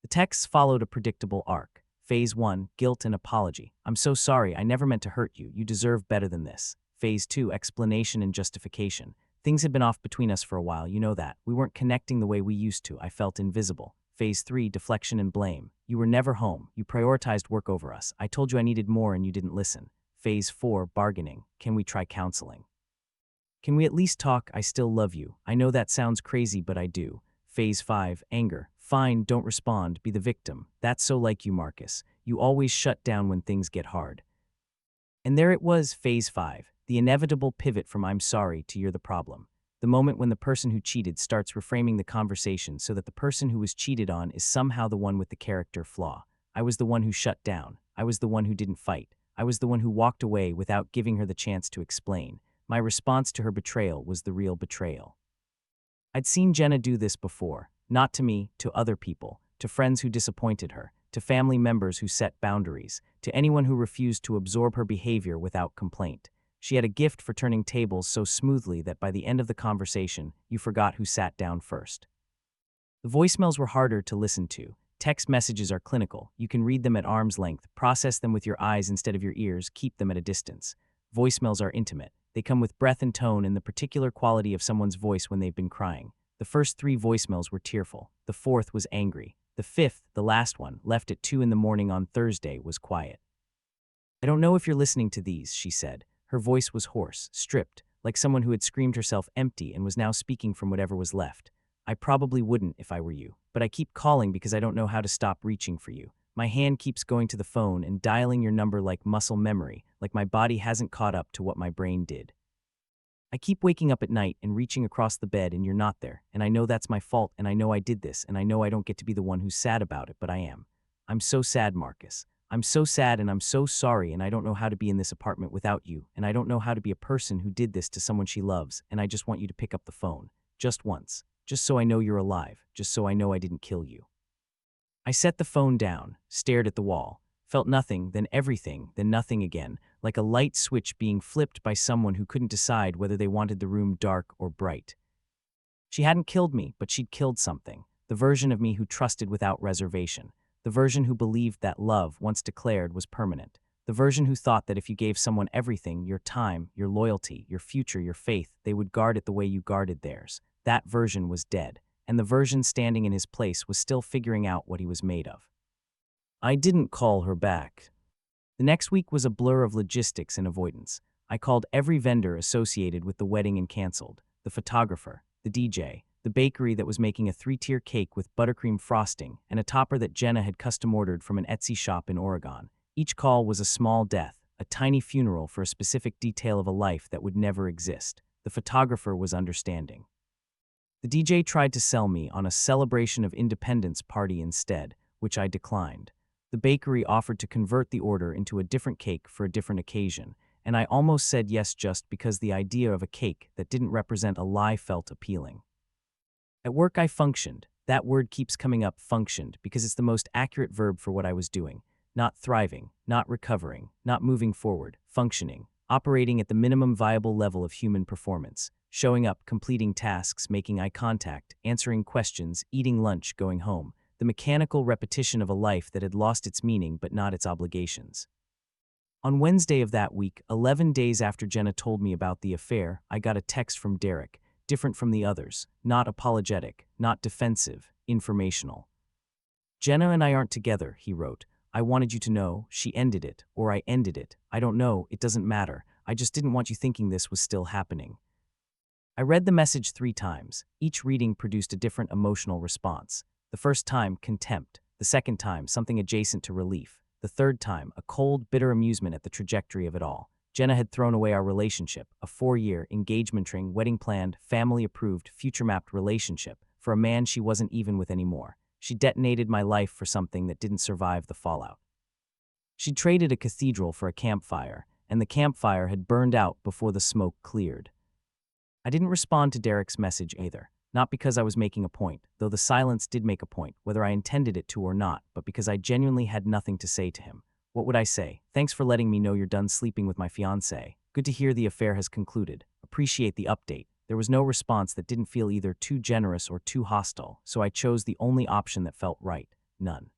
A: The texts followed a predictable arc. Phase 1, guilt and apology. I'm so sorry, I never meant to hurt you. You deserve better than this. Phase 2, explanation and justification. Things had been off between us for a while, you know that. We weren't connecting the way we used to. I felt invisible. Phase 3, deflection and blame. You were never home. You prioritized work over us. I told you I needed more and you didn't listen. Phase 4, bargaining. Can we try counseling? Can we at least talk? I still love you. I know that sounds crazy, but I do. Phase 5, anger. Fine, don't respond. Be the victim. That's so like you, Marcus. You always shut down when things get hard. And there it was, Phase 5, the inevitable pivot from I'm sorry to you're the problem. The moment when the person who cheated starts reframing the conversation so that the person who was cheated on is somehow the one with the character flaw. I was the one who shut down. I was the one who didn't fight. I was the one who walked away without giving her the chance to explain. My response to her betrayal was the real betrayal. I'd seen Jenna do this before, not to me, to other people, to friends who disappointed her, to family members who set boundaries, to anyone who refused to absorb her behavior without complaint. She had a gift for turning tables so smoothly that by the end of the conversation, you forgot who sat down first. The voicemails were harder to listen to. Text messages are clinical. You can read them at arm's length, process them with your eyes instead of your ears, keep them at a distance. Voicemails are intimate. They come with breath and tone and the particular quality of someone's voice when they've been crying. The first 3 voicemails were tearful. The 4th was angry. The 5th, the last one, left at 2 a.m. on Thursday, was quiet. I don't know if you're listening to these, she said. Her voice was hoarse, stripped, like someone who had screamed herself empty and was now speaking from whatever was left. I probably wouldn't if I were you, but I keep calling because I don't know how to stop reaching for you. My hand keeps going to the phone and dialing your number like muscle memory, like my body hasn't caught up to what my brain did. I keep waking up at night and reaching across the bed and you're not there, and I know that's my fault and I know I did this and I know I don't get to be the one who's sad about it, but I am. I'm so sad, Marcus. I'm so sad and I'm so sorry and I don't know how to be in this apartment without you and I don't know how to be a person who did this to someone she loves and I just want you to pick up the phone. just once. Just so I know you're alive, just so I know I didn't kill you. I set the phone down, stared at the wall, felt nothing, then everything, then nothing again, like a light switch being flipped by someone who couldn't decide whether they wanted the room dark or bright. She hadn't killed me, but she'd killed something, the version of me who trusted without reservation, the version who believed that love, once declared, was permanent, the version who thought that if you gave someone everything, your time, your loyalty, your future, your faith, they would guard it the way you guarded theirs. That version was dead, and the version standing in his place was still figuring out what he was made of. I didn't call her back. The next week was a blur of logistics and avoidance. I called every vendor associated with the wedding and canceled, the photographer, the DJ, the bakery that was making a 3-tier cake with buttercream frosting, and a topper that Jenna had custom ordered from an Etsy shop in Oregon. Each call was a small death, a tiny funeral for a specific detail of a life that would never exist. The photographer was understanding. The DJ tried to sell me on a celebration of independence party instead, which I declined. The bakery offered to convert the order into a different cake for a different occasion, and I almost said yes just because the idea of a cake that didn't represent a lie felt appealing. At work I functioned. That word keeps coming up, functioned, because it's the most accurate verb for what I was doing. Not thriving, not recovering, not moving forward, functioning, operating at the minimum viable level of human performance, showing up, completing tasks, making eye contact, answering questions, eating lunch, going home, the mechanical repetition of a life that had lost its meaning but not its obligations. On Wednesday of that week, 11 days after Jenna told me about the affair, I got a text from Derek, different from the others, not apologetic, not defensive, informational. Jenna and I aren't together, he wrote. I wanted you to know, she ended it, or I ended it. I don't know, it doesn't matter. I just didn't want you thinking this was still happening. I read the message 3 times. Each reading produced a different emotional response. The first time, contempt. The second time, something adjacent to relief. The third time, a cold, bitter amusement at the trajectory of it all. Jenna had thrown away our relationship, a 4-year, engagement ring, wedding planned, family-approved, future-mapped relationship, for a man she wasn't even with anymore. She detonated my life for something that didn't survive the fallout. She'd traded a cathedral for a campfire, and the campfire had burned out before the smoke cleared. I didn't respond to Derek's message either, not because I was making a point, though the silence did make a point, whether I intended it to or not, but because I genuinely had nothing to say to him. What would I say? Thanks for letting me know you're done sleeping with my fiancée. Good to hear the affair has concluded. Appreciate the update. There was no response that didn't feel either too generous or too hostile, so I chose the only option that felt right. None.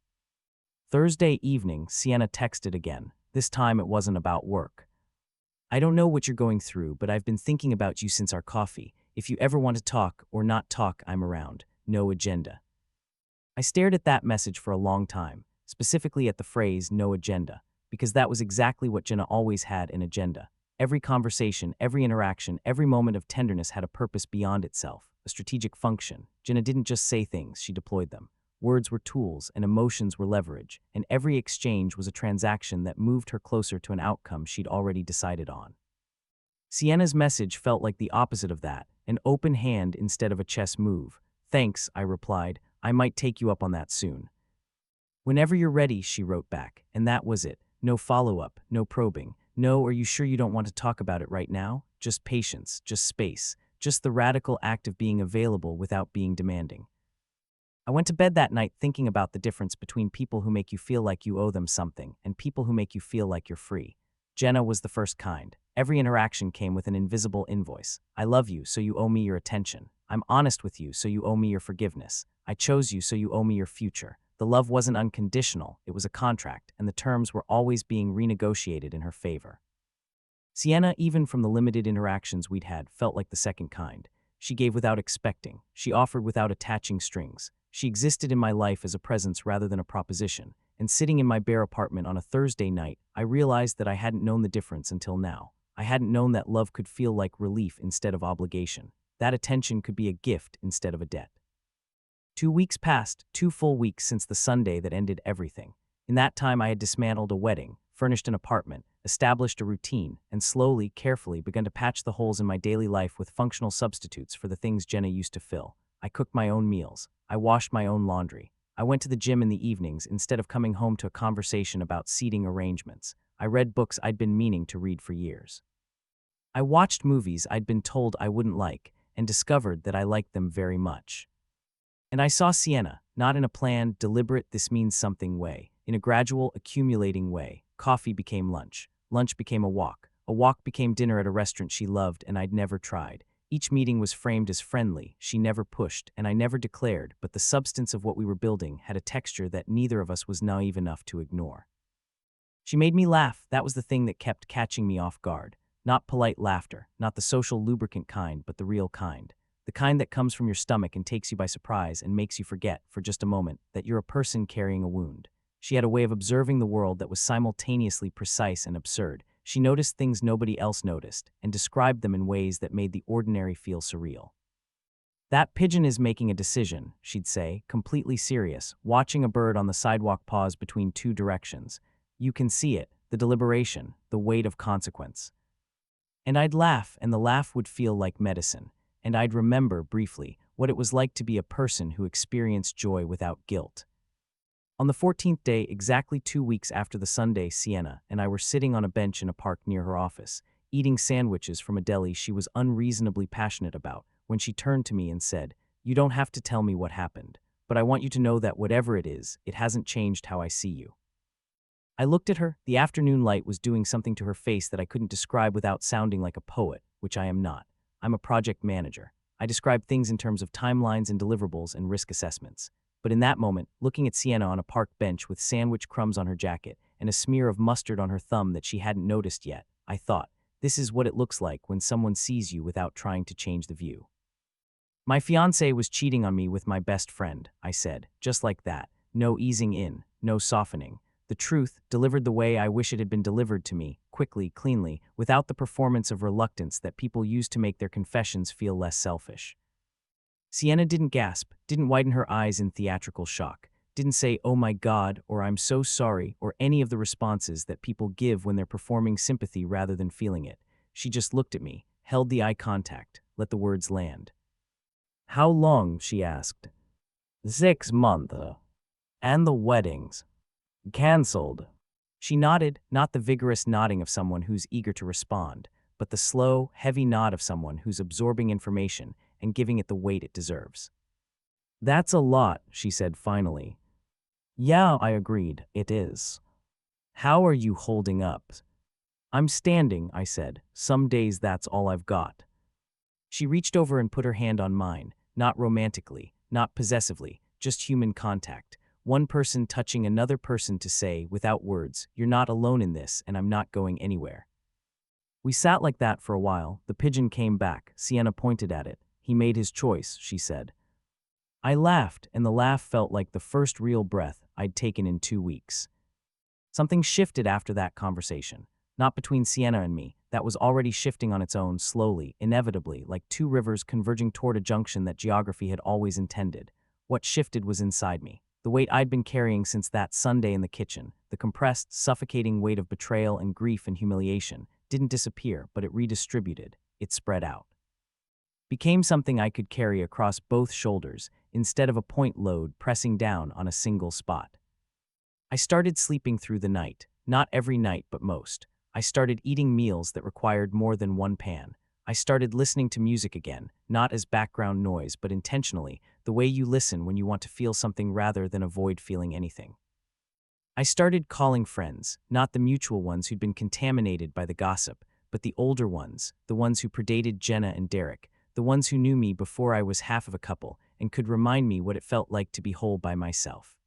A: Thursday evening, Sienna texted again. This time it wasn't about work. I don't know what you're going through, but I've been thinking about you since our coffee. If you ever want to talk or not talk, I'm around. No agenda. I stared at that message for a long time, specifically at the phrase, no agenda, because that was exactly what Jenna always had, an agenda. Every conversation, every interaction, every moment of tenderness had a purpose beyond itself, a strategic function. Jenna didn't just say things, she deployed them. Words were tools, and emotions were leverage, and every exchange was a transaction that moved her closer to an outcome she'd already decided on. Sienna's message felt like the opposite of that, an open hand instead of a chess move. Thanks, I replied. I might take you up on that soon. Whenever you're ready, she wrote back, and that was it. No follow-up, no probing. No, are you sure you don't want to talk about it right now? Just patience, just space, just the radical act of being available without being demanding. I went to bed that night thinking about the difference between people who make you feel like you owe them something and people who make you feel like you're free. Jenna was the first kind. Every interaction came with an invisible invoice. I love you, so you owe me your attention. I'm honest with you, so you owe me your forgiveness. I chose you, so you owe me your future. The love wasn't unconditional, it was a contract, and the terms were always being renegotiated in her favor. Sienna, even from the limited interactions we'd had, felt like the second kind. She gave without expecting. She offered without attaching strings. She existed in my life as a presence rather than a proposition. And sitting in my bare apartment on a Thursday night, I realized that I hadn't known the difference until now. I hadn't known that love could feel like relief instead of obligation. That attention could be a gift instead of a debt. 2 weeks passed, 2 full weeks since the Sunday that ended everything. In that time, I had dismantled a wedding, furnished an apartment, established a routine, and slowly, carefully begun to patch the holes in my daily life with functional substitutes for the things Jenna used to fill. I cooked my own meals. I washed my own laundry. I went to the gym in the evenings instead of coming home to a conversation about seating arrangements. I read books I'd been meaning to read for years. I watched movies I'd been told I wouldn't like, and discovered that I liked them very much. And I saw Sienna, not in a planned, deliberate, this means something way, in a gradual, accumulating way. Coffee became lunch. Lunch became a walk. A walk became dinner at a restaurant she loved and I'd never tried. Each meeting was framed as friendly, she never pushed, and I never declared, but the substance of what we were building had a texture that neither of us was naive enough to ignore. She made me laugh. That was the thing that kept catching me off guard. Not polite laughter, not the social lubricant kind, but the real kind. The kind that comes from your stomach and takes you by surprise and makes you forget, for just a moment, that you're a person carrying a wound. She had a way of observing the world that was simultaneously precise and absurd. She noticed things nobody else noticed, and described them in ways that made the ordinary feel surreal. "That pigeon is making a decision," she'd say, completely serious, watching a bird on the sidewalk pause between two directions. "You can see it, the deliberation, the weight of consequence." And I'd laugh, and the laugh would feel like medicine, and I'd remember, briefly, what it was like to be a person who experienced joy without guilt. On the 14th day, exactly 2 weeks after the Sunday, Sienna and I were sitting on a bench in a park near her office, eating sandwiches from a deli she was unreasonably passionate about, when she turned to me and said, "You don't have to tell me what happened, but I want you to know that whatever it is, it hasn't changed how I see you." I looked at her. The afternoon light was doing something to her face that I couldn't describe without sounding like a poet, which I am not. I'm a project manager. I describe things in terms of timelines and deliverables and risk assessments. But in that moment, looking at Sienna on a park bench with sandwich crumbs on her jacket and a smear of mustard on her thumb that she hadn't noticed yet, I thought, this is what it looks like when someone sees you without trying to change the view. "My fiancé was cheating on me with my best friend," I said, just like that. No easing in, no softening. The truth, delivered the way I wish it had been delivered to me, quickly, cleanly, without the performance of reluctance that people use to make their confessions feel less selfish. Sienna didn't gasp, didn't widen her eyes in theatrical shock, didn't say, "Oh my God," or "I'm so sorry," or any of the responses that people give when they're performing sympathy rather than feeling it. She just looked at me, held the eye contact, let the words land. "How long?" she asked. "6 months. And the weddings? Cancelled." She nodded, not the vigorous nodding of someone who's eager to respond, but the slow, heavy nod of someone who's absorbing information and giving it the weight it deserves. "That's a lot," she said finally. "Yeah," I agreed, "it is." "How are you holding up?" "I'm standing," I said. "Some days that's all I've got." She reached over and put her hand on mine, not romantically, not possessively, just human contact. One person touching another person to say, without words, "You're not alone in this, and I'm not going anywhere." We sat like that for a while. The pigeon came back. Sienna pointed at it. "He made his choice," she said. I laughed, and the laugh felt like the first real breath I'd taken in 2 weeks. Something shifted after that conversation. Not between Sienna and me. That was already shifting on its own, slowly, inevitably, like two rivers converging toward a junction that geography had always intended. What shifted was inside me. The weight I'd been carrying since that Sunday in the kitchen, the compressed, suffocating weight of betrayal and grief and humiliation, didn't disappear, but it redistributed. It spread out. Became something I could carry across both shoulders, instead of a point load pressing down on a single spot. I started sleeping through the night, not every night but most. I started eating meals that required more than one pan. I started listening to music again, not as background noise but intentionally, the way you listen when you want to feel something rather than avoid feeling anything. I started calling friends, not the mutual ones who'd been contaminated by the gossip, but the older ones, the ones who predated Jenna and Derek, the ones who knew me before I was half of a couple and could remind me what it felt like to be whole by myself.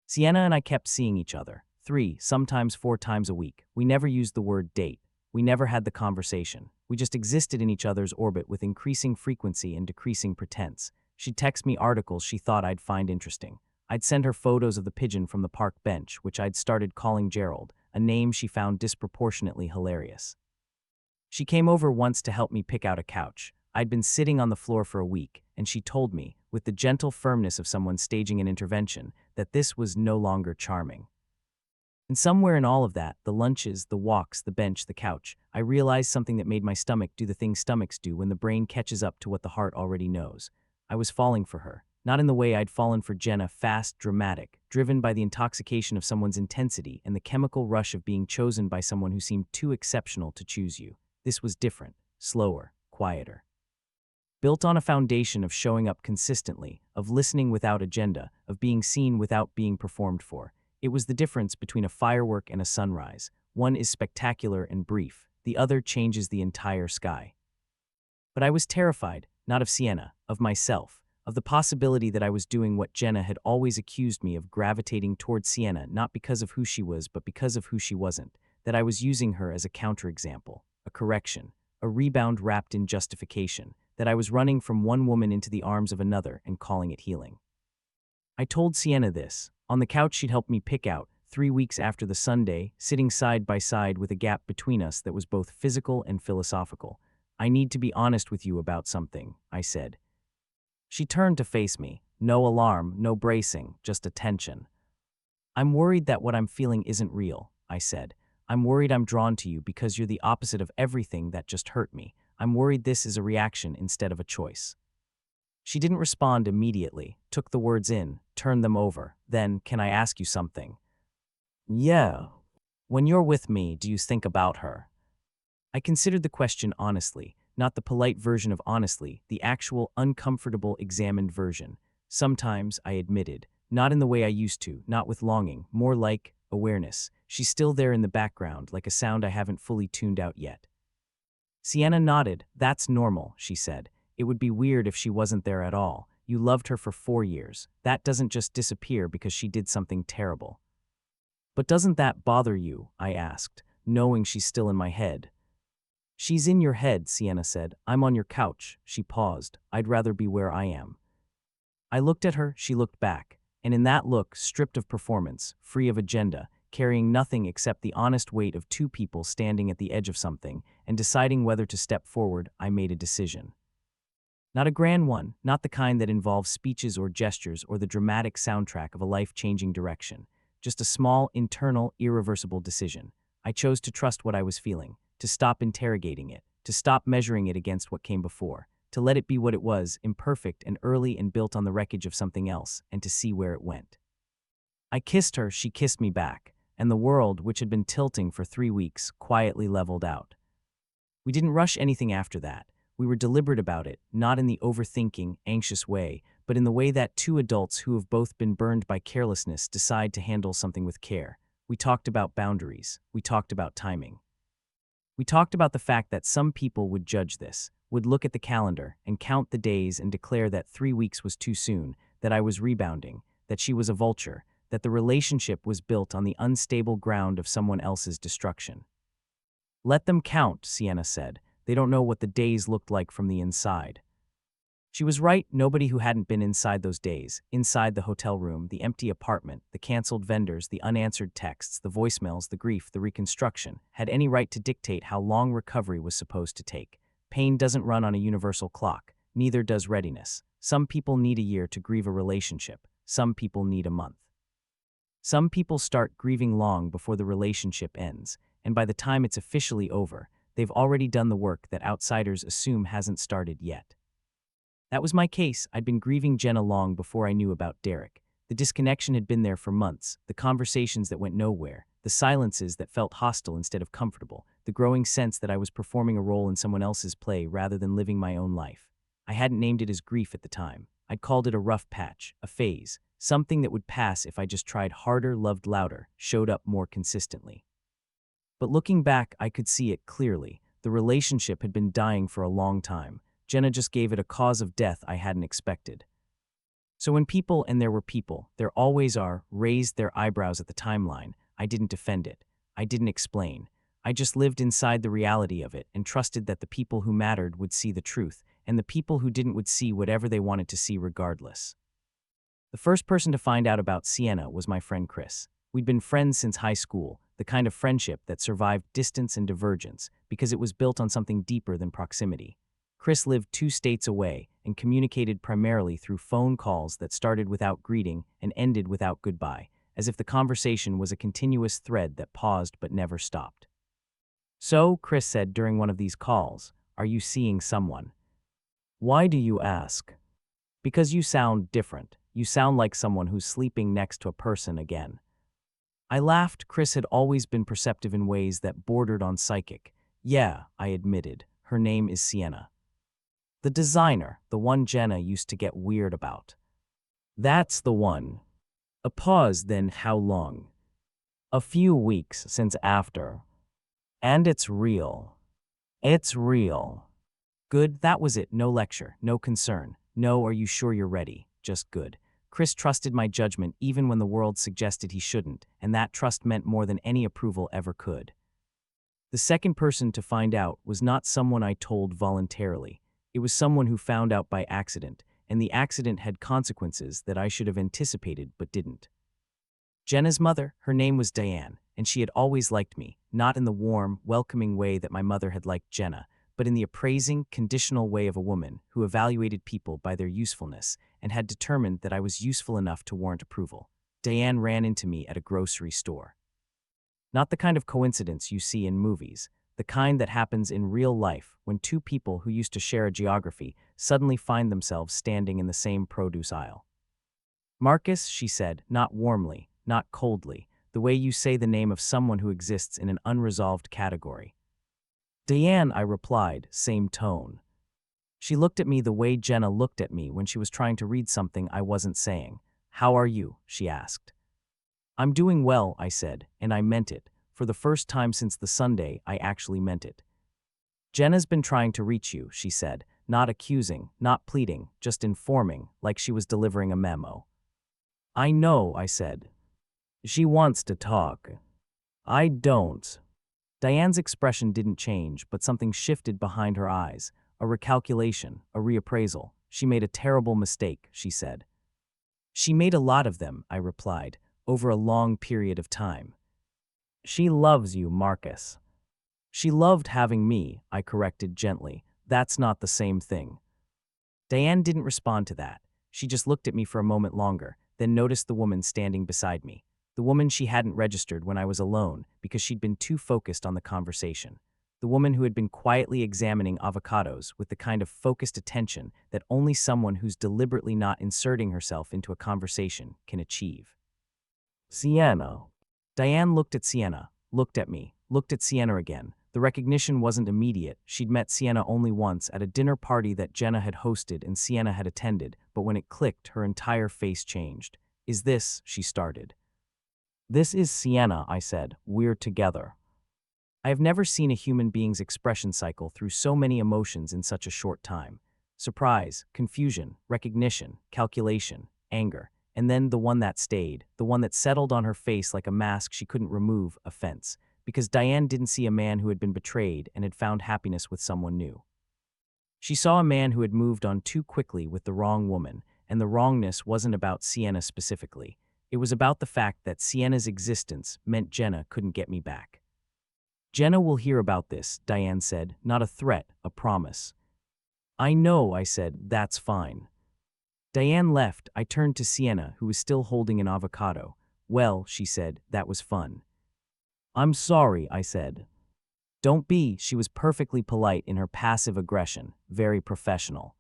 A: Sienna and I kept seeing each other, 3, sometimes 4 times a week. We never used the word date. We never had the conversation. We just existed in each other's orbit with increasing frequency and decreasing pretense. She'd text me articles she thought I'd find interesting. I'd send her photos of the pigeon from the park bench, which I'd started calling Gerald, a name she found disproportionately hilarious. She came over once to help me pick out a couch. I'd been sitting on the floor for a week, and she told me, with the gentle firmness of someone staging an intervention, that this was no longer charming. And somewhere in all of that, the lunches, the walks, the bench, the couch, I realized something that made my stomach do the thing stomachs do when the brain catches up to what the heart already knows. I was falling for her, not in the way I'd fallen for Jenna, fast, dramatic, driven by the intoxication of someone's intensity and the chemical rush of being chosen by someone who seemed too exceptional to choose you. This was different, slower, quieter. built on a foundation of showing up consistently, of listening without agenda, of being seen without being performed for. It was the difference between a firework and a sunrise. One is spectacular and brief, the other changes the entire sky. But I was terrified, not of Sienna, of myself, of the possibility that I was doing what Jenna had always accused me of, gravitating towards Sienna not because of who she was but because of who she wasn't, that I was using her as a counterexample, a correction, a rebound wrapped in justification, that I was running from one woman into the arms of another and calling it healing. I told Sienna this. On the couch she'd helped me pick out, 3 weeks after the Sunday, sitting side by side with a gap between us that was both physical and philosophical. "I need to be honest with you about something," I said. She turned to face me. No alarm, no bracing, just attention. "I'm worried that what I'm feeling isn't real," I said. "I'm worried I'm drawn to you because you're the opposite of everything that just hurt me. I'm worried this is a reaction instead of a choice." She didn't respond immediately, took the words in, turned them over. Then, "Can I ask you something?" "Yeah. When you're with me, do you think about her?" I considered the question honestly, not the polite version of honestly, the actual, uncomfortable, examined version. Sometimes, I admitted, not in the way I used to, not with longing, more like awareness. She's still there in the background, like a sound I haven't fully tuned out yet. Sienna nodded. "That's normal," she said. "It would be weird if she wasn't there at all. You loved her for 4 years. That doesn't just disappear because she did something terrible." "But doesn't that bother you?" I asked, knowing she's still in my head. "She's in your head," Sienna said. "I'm on your couch." She paused. "I'd rather be where I am." I looked at her, she looked back. And in that look, stripped of performance, free of agenda, carrying nothing except the honest weight of two people standing at the edge of something and deciding whether to step forward, I made a decision. Not a grand one, not the kind that involves speeches or gestures or the dramatic soundtrack of a life-changing direction. Just a small, internal, irreversible decision. I chose to trust what I was feeling, to stop interrogating it, to stop measuring it against what came before, to let it be what it was, imperfect and early and built on the wreckage of something else, and to see where it went. I kissed her, she kissed me back, and the world, which had been tilting for 3 weeks, quietly leveled out. We didn't rush anything after that. We were deliberate about it, not in the overthinking, anxious way, but in the way that two adults who have both been burned by carelessness decide to handle something with care. We talked about boundaries. We talked about timing. We talked about the fact that some people would judge this, would look at the calendar and count the days and declare that 3 weeks was too soon, that I was rebounding, that she was a vulture, that the relationship was built on the unstable ground of someone else's destruction. "Let them count," Sienna said. "They don't know what the days looked like from the inside." She was right. Nobody who hadn't been inside those days, inside the hotel room, the empty apartment, the canceled vendors, the unanswered texts, the voicemails, the grief, the reconstruction, had any right to dictate how long recovery was supposed to take. Pain doesn't run on a universal clock, neither does readiness. Some people need a year to grieve a relationship. Some people need a month. Some people start grieving long before the relationship ends, and by the time it's officially over, they've already done the work that outsiders assume hasn't started yet. That was my case. I'd been grieving Jenna long before I knew about Derek. The disconnection had been there for months, the conversations that went nowhere, the silences that felt hostile instead of comfortable, the growing sense that I was performing a role in someone else's play rather than living my own life. I hadn't named it as grief at the time. I'd called it a rough patch, a phase, something that would pass if I just tried harder, loved louder, showed up more consistently. But looking back, I could see it clearly. The relationship had been dying for a long time. Jenna just gave it a cause of death I hadn't expected. So when people, and there were people, there always are, raised their eyebrows at the timeline, I didn't defend it. I didn't explain. I just lived inside the reality of it and trusted that the people who mattered would see the truth, and the people who didn't would see whatever they wanted to see regardless. The first person to find out about Sienna was my friend Chris. We'd been friends since high school, the kind of friendship that survived distance and divergence because it was built on something deeper than proximity. Chris lived 2 states away and communicated primarily through phone calls that started without greeting and ended without goodbye, as if the conversation was a continuous thread that paused but never stopped. "So," Chris said during one of these calls, "are you seeing someone?" "Why do you ask?" "Because you sound different. You sound like someone who's sleeping next to a person again." I laughed. Chris had always been perceptive in ways that bordered on psychic. "Yeah," I admitted. "Her name is Sienna." The designer, the one Jenna used to get weird about. That's the one. A pause, then how long? A few weeks since after. And it's real. It's real. Good, that was it. No lecture, no concern. No, are you sure you're ready? Just good. Chris trusted my judgment even when the world suggested he shouldn't, and that trust meant more than any approval ever could. The second person to find out was not someone I told voluntarily. It was someone who found out by accident, and the accident had consequences that I should have anticipated but didn't. Jenna's mother, her name was Diane, and she had always liked me, not in the warm, welcoming way that my mother had liked Jenna, but in the appraising, conditional way of a woman who evaluated people by their usefulness and had determined that I was useful enough to warrant approval. Diane ran into me at a grocery store. Not the kind of coincidence you see in movies, the kind that happens in real life when two people who used to share a geography suddenly find themselves standing in the same produce aisle. Marcus, she said, not warmly, not coldly, the way you say the name of someone who exists in an unresolved category. Diane, I replied, same tone. She looked at me the way Jenna looked at me when she was trying to read something I wasn't saying. How are you? She asked. I'm doing well, I said, and I meant it. For the first time since the Sunday, I actually meant it. Jenna's been trying to reach you, she said, not accusing, not pleading, just informing, like she was delivering a memo. I know, I said. She wants to talk. I don't. Diane's expression didn't change, but something shifted behind her eyes. A recalculation, a reappraisal. She made a terrible mistake, she said. She made a lot of them, I replied, over a long period of time. She loves you, Marcus. She loved having me, I corrected gently. That's not the same thing. Diane didn't respond to that. She just looked at me for a moment longer, then noticed the woman standing beside me. The woman she hadn't registered when I was alone because she'd been too focused on the conversation. The woman who had been quietly examining avocados with the kind of focused attention that only someone who's deliberately not inserting herself into a conversation can achieve. Sienna. Diane looked at Sienna, looked at me, looked at Sienna again. The recognition wasn't immediate. She'd met Sienna only once at a dinner party that Jenna had hosted and Sienna had attended, but when it clicked, her entire face changed. Is this, she started. This is Sienna, I said. We're together. I have never seen a human being's expression cycle through so many emotions in such a short time. Surprise, confusion, recognition, calculation, anger, and then the one that stayed, the one that settled on her face like a mask she couldn't remove, offense, because Diane didn't see a man who had been betrayed and had found happiness with someone new. She saw a man who had moved on too quickly with the wrong woman, and the wrongness wasn't about Sienna specifically. It was about the fact that Sienna's existence meant Jenna couldn't get me back. Jenna will hear about this, Diane said, not a threat, a promise. I know, I said, that's fine. Diane left. I turned to Sienna, who was still holding an avocado. Well, she said, that was fun. I'm sorry, I said. Don't be, she was perfectly polite in her passive aggression, very professional.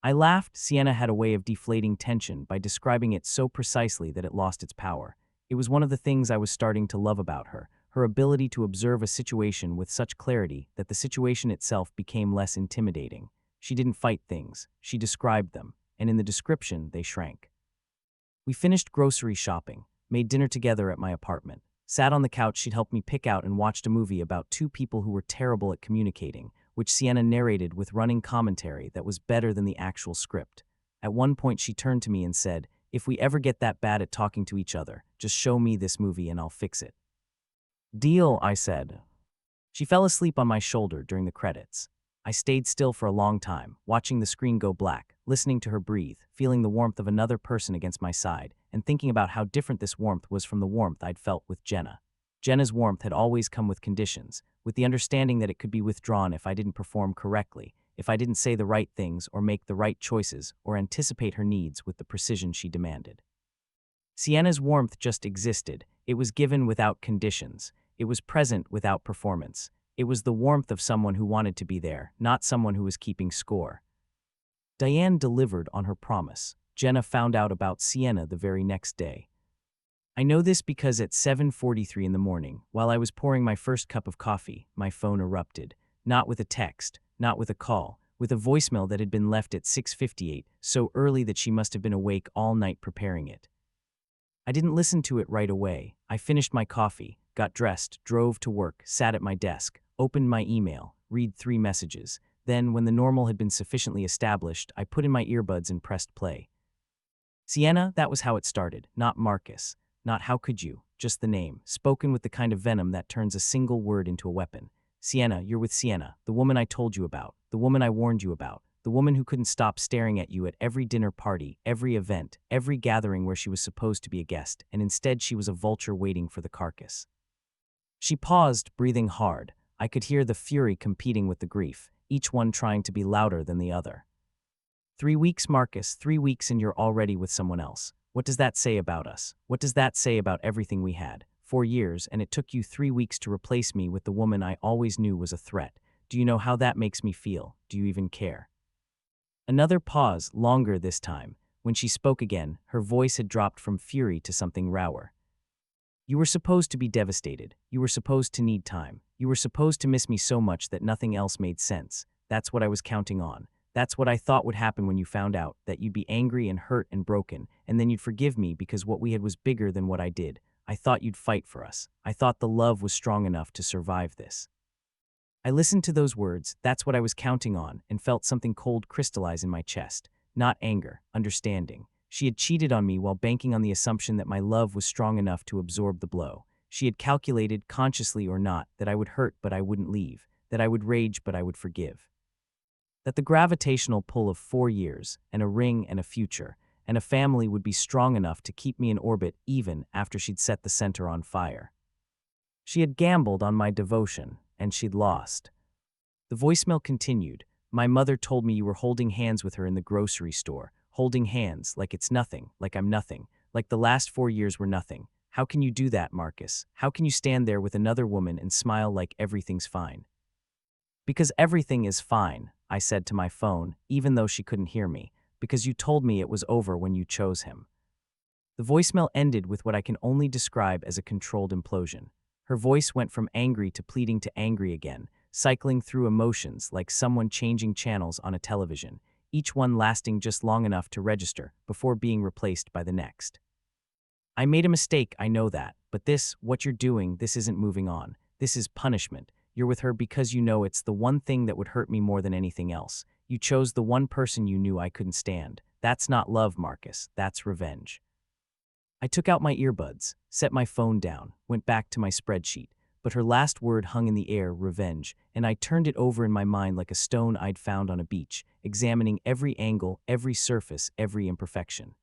A: I laughed. Sienna had a way of deflating tension by describing it so precisely that it lost its power. It was one of the things I was starting to love about her, her ability to observe a situation with such clarity that the situation itself became less intimidating. She didn't fight things, she described them, and in the description, they shrank. We finished grocery shopping, made dinner together at my apartment, sat on the couch she'd helped me pick out and watched a movie about two people who were terrible at communicating, which Sienna narrated with running commentary that was better than the actual script. At one point she turned to me and said, if we ever get that bad at talking to each other, just show me this movie and I'll fix it. Deal, I said. She fell asleep on my shoulder during the credits. I stayed still for a long time, watching the screen go black, listening to her breathe, feeling the warmth of another person against my side, and thinking about how different this warmth was from the warmth I'd felt with Jenna. Jenna's warmth had always come with conditions, with the understanding that it could be withdrawn if I didn't perform correctly, if I didn't say the right things or make the right choices or anticipate her needs with the precision she demanded. Sienna's warmth just existed. It was given without conditions. It was present without performance. It was the warmth of someone who wanted to be there, not someone who was keeping score. Diane delivered on her promise. Jenna found out about Sienna the very next day. I know this because at 7:43 in the morning, while I was pouring my first cup of coffee, my phone erupted. Not with a text, not with a call, with a voicemail that had been left at 6:58, so early that she must have been awake all night preparing it. I didn't listen to it right away. I finished my coffee, got dressed, drove to work, sat at my desk, opened my email, read 3 messages. Then, when the normal had been sufficiently established, I put in my earbuds and pressed play. Sienna, that was how it started, not Marcus. Not how could you, just the name, spoken with the kind of venom that turns a single word into a weapon. Sienna, you're with Sienna, the woman I told you about, the woman I warned you about, the woman who couldn't stop staring at you at every dinner party, every event, every gathering where she was supposed to be a guest, and instead she was a vulture waiting for the carcass. She paused, breathing hard. I could hear the fury competing with the grief, each one trying to be louder than the other. 3 weeks, Marcus, 3 weeks and you're already with someone else. What does that say about us? What does that say about everything we had? 4 years, and it took you 3 weeks to replace me with the woman I always knew was a threat. Do you know how that makes me feel? Do you even care? Another pause, longer this time. When she spoke again, her voice had dropped from fury to something rower. You were supposed to be devastated. You were supposed to need time. You were supposed to miss me so much that nothing else made sense. That's what I was counting on. That's what I thought would happen when you found out, that you'd be angry and hurt and broken, and then you'd forgive me because what we had was bigger than what I did. I thought you'd fight for us. I thought the love was strong enough to survive this. I listened to those words, that's what I was counting on, and felt something cold crystallize in my chest. Not anger, understanding. She had cheated on me while banking on the assumption that my love was strong enough to absorb the blow. She had calculated, consciously or not, that I would hurt but I wouldn't leave, that I would rage but I would forgive. That the gravitational pull of 4 years, and a ring and a future, and a family would be strong enough to keep me in orbit even after she'd set the center on fire. She had gambled on my devotion, and she'd lost. The voicemail continued. My mother told me you were holding hands with her in the grocery store, holding hands like it's nothing, like I'm nothing, like the last 4 years were nothing. How can you do that, Marcus? How can you stand there with another woman and smile like everything's fine? Because everything is fine, I said to my phone, even though she couldn't hear me, because you told me it was over when you chose him. The voicemail ended with what I can only describe as a controlled implosion. Her voice went from angry to pleading to angry again, cycling through emotions like someone changing channels on a television, each one lasting just long enough to register before being replaced by the next. I made a mistake, I know that, but this, what you're doing, this isn't moving on. This is punishment. You're with her because you know it's the one thing that would hurt me more than anything else. You chose the one person you knew I couldn't stand. That's not love, Marcus. That's revenge. I took out my earbuds, set my phone down, went back to my spreadsheet, but her last word hung in the air, revenge, and I turned it over in my mind like a stone I'd found on a beach, examining every angle, every surface, every imperfection.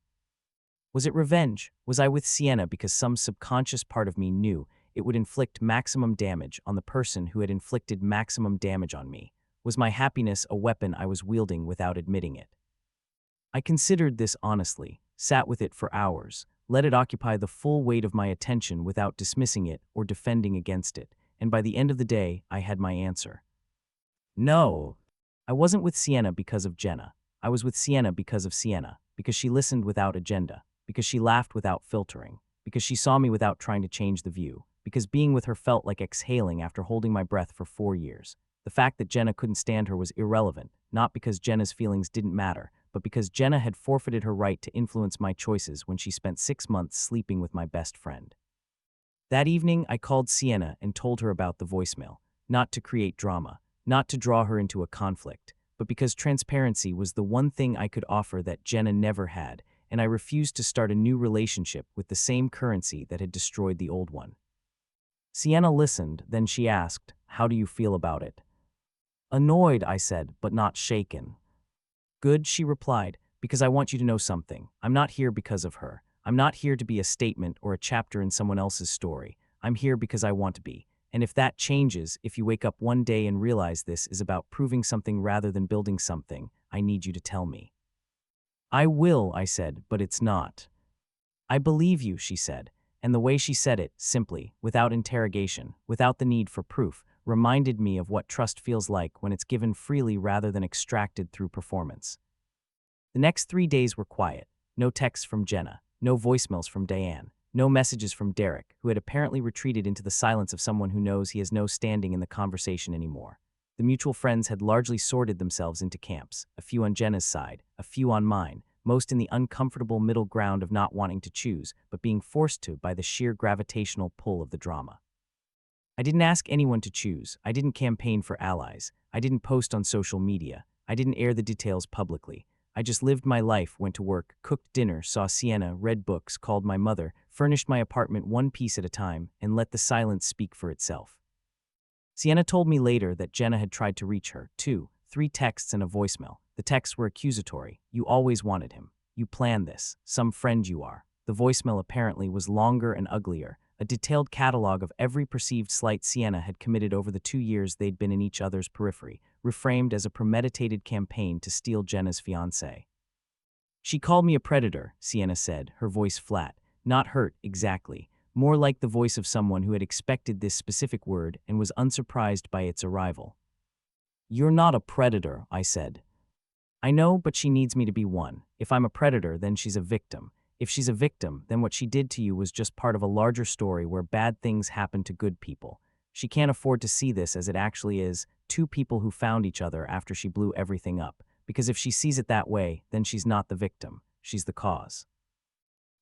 A: Was it revenge? Was I with Sienna because some subconscious part of me knew it would inflict maximum damage on the person who had inflicted maximum damage on me? Was my happiness a weapon I was wielding without admitting it? I considered this honestly, sat with it for hours, let it occupy the full weight of my attention without dismissing it or defending against it, and by the end of the day, I had my answer. No. I wasn't with Sienna because of Jenna. I was with Sienna because of Sienna, because she listened without agenda, because she laughed without filtering, because she saw me without trying to change the view, because being with her felt like exhaling after holding my breath for 4 years. The fact that Jenna couldn't stand her was irrelevant, not because Jenna's feelings didn't matter, but because Jenna had forfeited her right to influence my choices when she spent 6 months sleeping with my best friend. That evening, I called Sienna and told her about the voicemail, not to create drama, not to draw her into a conflict, but because transparency was the one thing I could offer that Jenna never had, and I refused to start a new relationship with the same currency that had destroyed the old one. Sienna listened, then she asked, "How do you feel about it?" "Annoyed," I said, "but not shaken." "Good," she replied, "because I want you to know something. I'm not here because of her. I'm not here to be a statement or a chapter in someone else's story. I'm here because I want to be. And if that changes, if you wake up one day and realize this is about proving something rather than building something, I need you to tell me." "I will," I said, "but it's not." "I believe you," she said, and the way she said it, simply, without interrogation, without the need for proof, reminded me of what trust feels like when it's given freely rather than extracted through performance. The next 3 days were quiet. No texts from Jenna, no voicemails from Diane, no messages from Derek, who had apparently retreated into the silence of someone who knows he has no standing in the conversation anymore. The mutual friends had largely sorted themselves into camps, a few on Jenna's side, a few on mine, most in the uncomfortable middle ground of not wanting to choose, but being forced to by the sheer gravitational pull of the drama. I didn't ask anyone to choose. I didn't campaign for allies. I didn't post on social media. I didn't air the details publicly. I just lived my life, went to work, cooked dinner, saw Sienna, read books, called my mother, furnished my apartment one piece at a time, and let the silence speak for itself. Sienna told me later that Jenna had tried to reach her, 3 texts and a voicemail. The texts were accusatory. You always wanted him. You planned this. Some friend you are. The voicemail apparently was longer and uglier, a detailed catalog of every perceived slight Sienna had committed over the 2 years they'd been in each other's periphery, reframed as a premeditated campaign to steal Jenna's fiancé. She called me a predator, Sienna said, her voice flat, not hurt exactly, more like the voice of someone who had expected this specific word and was unsurprised by its arrival. You're not a predator, I said. I know, but she needs me to be one. If I'm a predator, then she's a victim. If she's a victim, then what she did to you was just part of a larger story where bad things happen to good people. She can't afford to see this as it actually is, 2 people who found each other after she blew everything up. Because if she sees it that way, then she's not the victim, she's the cause.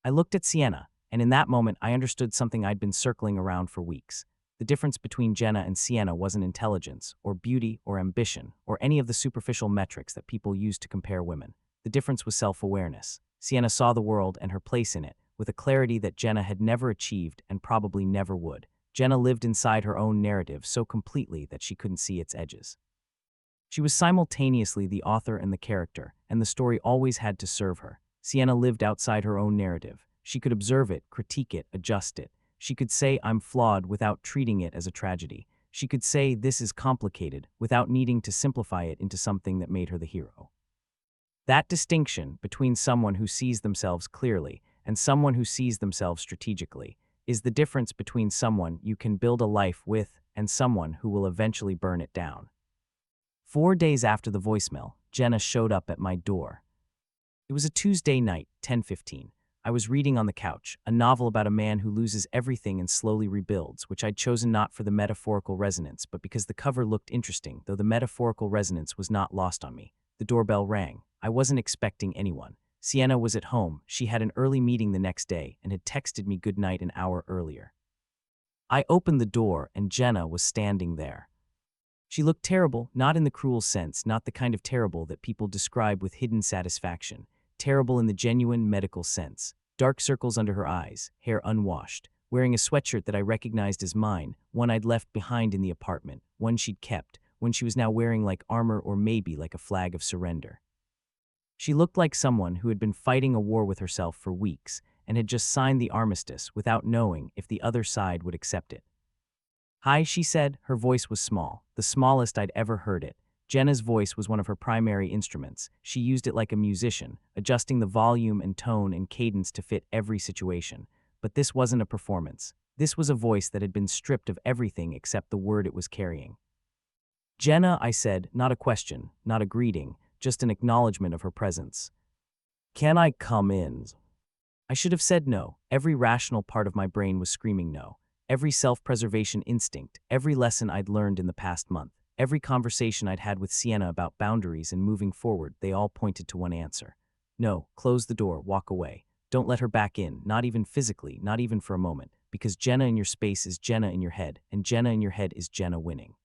A: I looked at Sienna, and in that moment I understood something I'd been circling around for weeks. The difference between Jenna and Sienna wasn't intelligence, or beauty, or ambition, or any of the superficial metrics that people use to compare women. The difference was self-awareness. Sienna saw the world and her place in it, with a clarity that Jenna had never achieved and probably never would. Jenna lived inside her own narrative so completely that she couldn't see its edges. She was simultaneously the author and the character, and the story always had to serve her. Sienna lived outside her own narrative. She could observe it, critique it, adjust it. She could say, I'm flawed, without treating it as a tragedy. She could say, this is complicated, without needing to simplify it into something that made her the hero. That distinction between someone who sees themselves clearly and someone who sees themselves strategically is the difference between someone you can build a life with and someone who will eventually burn it down. 4 days after the voicemail, Jenna showed up at my door. It was a Tuesday night, 10:15. I was reading on the couch, a novel about a man who loses everything and slowly rebuilds, which I'd chosen not for the metaphorical resonance, but because the cover looked interesting, though the metaphorical resonance was not lost on me. The doorbell rang. I wasn't expecting anyone. Sienna was at home. She had an early meeting the next day and had texted me goodnight an hour earlier. I opened the door and Jenna was standing there. She looked terrible, not in the cruel sense, not the kind of terrible that people describe with hidden satisfaction. Terrible in the genuine medical sense. Dark circles under her eyes, hair unwashed, wearing a sweatshirt that I recognized as mine, one I'd left behind in the apartment, one she'd kept, one she was now wearing like armor or maybe like a flag of surrender. She looked like someone who had been fighting a war with herself for weeks and had just signed the armistice without knowing if the other side would accept it. Hi, she said. Her voice was small, the smallest I'd ever heard it. Jenna's voice was one of her primary instruments. She used it like a musician, adjusting the volume and tone and cadence to fit every situation. But this wasn't a performance. This was a voice that had been stripped of everything except the word it was carrying. Jenna, I said, not a question, not a greeting, just an acknowledgement of her presence. Can I come in? I should have said no. Every rational part of my brain was screaming no. Every self-preservation instinct, every lesson I'd learned in the past month, every conversation I'd had with Sienna about boundaries and moving forward, they all pointed to one answer. No, close the door, walk away. Don't let her back in, not even physically, not even for a moment, because Jenna in your space is Jenna in your head, and Jenna in your head is Jenna winning.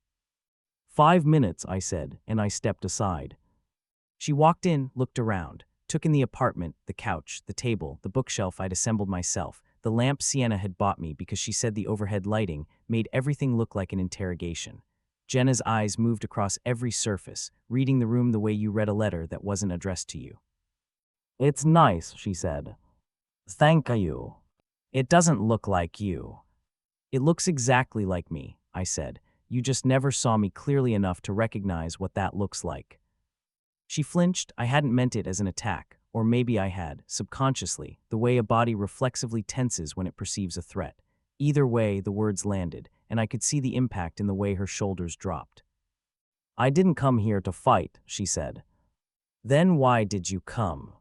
A: 5 minutes, I said, and I stepped aside. She walked in, looked around, took in the apartment, the couch, the table, the bookshelf I'd assembled myself, the lamp Sienna had bought me because she said the overhead lighting made everything look like an interrogation. Jenna's eyes moved across every surface, reading the room the way you read a letter that wasn't addressed to you. It's nice, she said. Thank you. It doesn't look like you. It looks exactly like me, I said. You just never saw me clearly enough to recognize what that looks like. She flinched. I hadn't meant it as an attack, or maybe I had, subconsciously, the way a body reflexively tenses when it perceives a threat. Either way, the words landed, and I could see the impact in the way her shoulders dropped. I didn't come here to fight, she said. Then why did you come?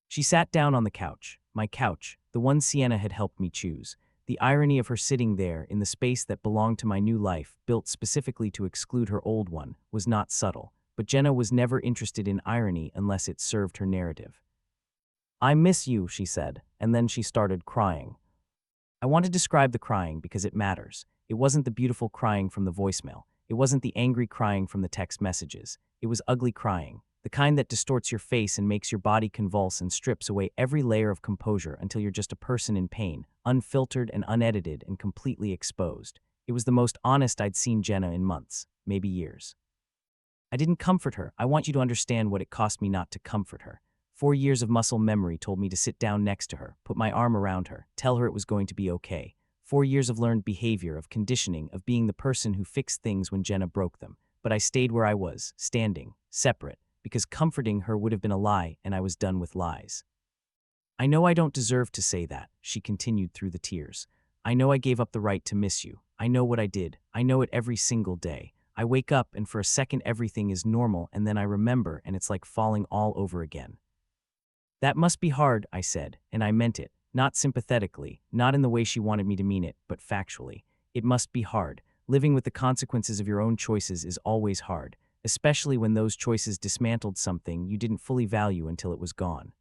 A: She sat down on the couch, my couch, the one Sienna had helped me choose. The irony of her sitting there in the space that belonged to my new life, built specifically to exclude her old one, was not subtle. But Jenna was never interested in irony unless it served her narrative. "I miss you," she said, and then she started crying. I want to describe the crying because it matters. It wasn't the beautiful crying from the voicemail. It wasn't the angry crying from the text messages. It was ugly crying, the kind that distorts your face and makes your body convulse and strips away every layer of composure until you're just a person in pain, unfiltered and unedited and completely exposed. It was the most honest I'd seen Jenna in months, maybe years. I didn't comfort her. I want you to understand what it cost me not to comfort her. 4 years of muscle memory told me to sit down next to her, put my arm around her, tell her it was going to be okay. 4 years of learned behavior, of conditioning, of being the person who fixed things when Jenna broke them. But I stayed where I was, standing, separate, because comforting her would have been a lie, and I was done with lies. "I know I don't deserve to say that," she continued through the tears. "I know I gave up the right to miss you. I know what I did. I know it every single day. I wake up and for a second everything is normal and then I remember and it's like falling all over again." "That must be hard," I said, and I meant it, not sympathetically, not in the way she wanted me to mean it, but factually. It must be hard. Living with the consequences of your own choices is always hard, especially when those choices dismantled something you didn't fully value until it was gone.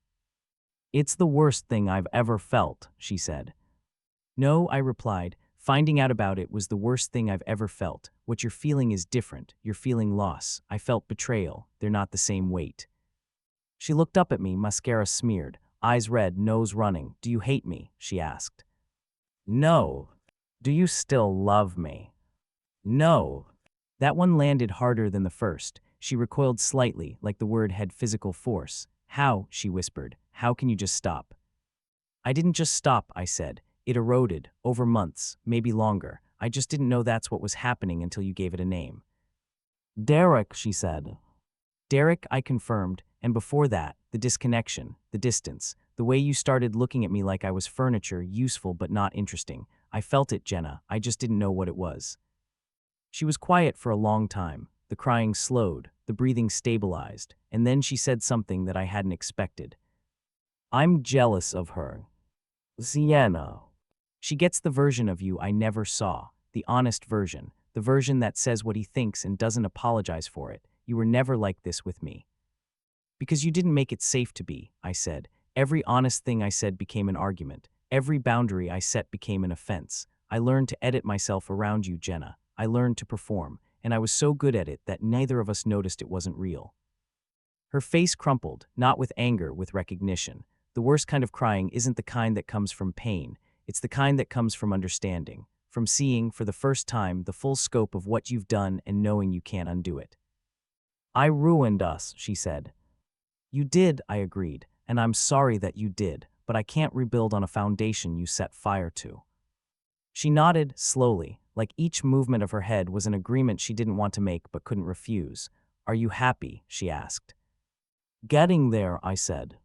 A: "It's the worst thing I've ever felt," she said. "No," I replied. "Finding out about it was the worst thing I've ever felt. What you're feeling is different. You're feeling loss. I felt betrayal. They're not the same weight." She looked up at me, mascara smeared, eyes red, nose running. "Do you hate me?" she asked. "No." "Do you still love me?" "No." That one landed harder than the first. She recoiled slightly, like the word had physical force. "How?" she whispered. "How can you just stop?" "I didn't just stop," I said. "It eroded, over months, maybe longer. I just didn't know that's what was happening until you gave it a name." "Derek," she said. "Derek," I confirmed, and before that, the disconnection, the distance, the way you started looking at me like I was furniture, useful but not interesting. I felt it, Jenna. I just didn't know what it was. She was quiet for a long time. The crying slowed, the breathing stabilized, and then she said something that I hadn't expected. "I'm jealous of her. Sienna. She gets the version of you I never saw, the honest version, the version that says what he thinks and doesn't apologize for it. You were never like this with me." "Because you didn't make it safe to be," I said. Every honest thing I said became an argument. Every boundary I set became an offense. I learned to edit myself around you, Jenna. I learned to perform, and I was so good at it that neither of us noticed it wasn't real. Her face crumpled, not with anger, with recognition. The worst kind of crying isn't the kind that comes from pain. It's the kind that comes from understanding, from seeing, for the first time, the full scope of what you've done and knowing you can't undo it. "I ruined us," she said. "You did," I agreed, "and I'm sorry that you did, but I can't rebuild on a foundation you set fire to." She nodded, slowly, like each movement of her head was an agreement she didn't want to make but couldn't refuse. "Are you happy?" she asked. "Getting there," I said.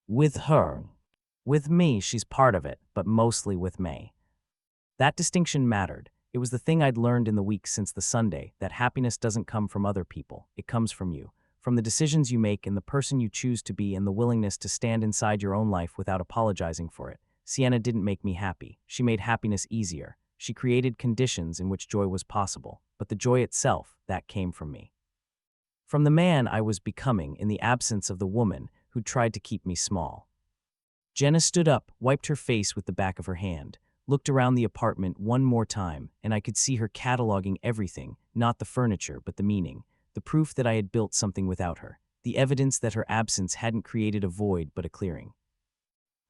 A: "With her. With me, she's part of it, but mostly with me." That distinction mattered. It was the thing I'd learned in the weeks since the Sunday, that happiness doesn't come from other people. It comes from you. From the decisions you make and the person you choose to be and the willingness to stand inside your own life without apologizing for it. Sienna didn't make me happy. She made happiness easier. She created conditions in which joy was possible. But the joy itself, that came from me. From the man I was becoming in the absence of the woman who tried to keep me small. Jenna stood up, wiped her face with the back of her hand, looked around the apartment one more time, and I could see her cataloging everything, not the furniture, but the meaning, the proof that I had built something without her, the evidence that her absence hadn't created a void but a clearing.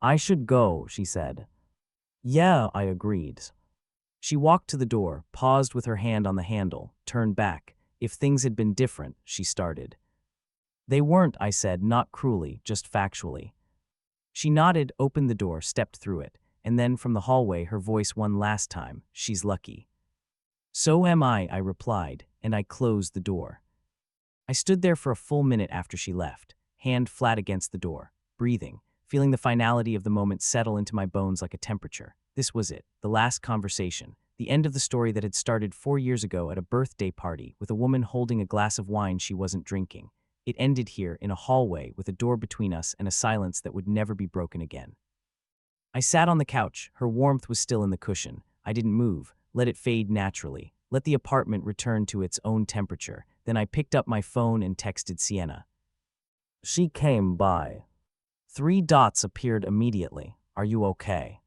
A: "I should go," she said. "Yeah," I agreed. She walked to the door, paused with her hand on the handle, turned back. "If things had been different," she started. "They weren't," I said, not cruelly, just factually. She nodded, opened the door, stepped through it, and then from the hallway her voice one last time, "She's lucky." "So am I," replied, and I closed the door. I stood there for a full minute after she left, hand flat against the door, breathing, feeling the finality of the moment settle into my bones like a temperature. This was it, the last conversation, the end of the story that had started 4 years ago at a birthday party with a woman holding a glass of wine she wasn't drinking. It ended here, in a hallway, with a door between us and a silence that would never be broken again. I sat on the couch. Her warmth was still in the cushion. I didn't move. Let it fade naturally. Let the apartment return to its own temperature. Then I picked up my phone and texted Sienna. She came by. 3 dots appeared immediately. Are you okay?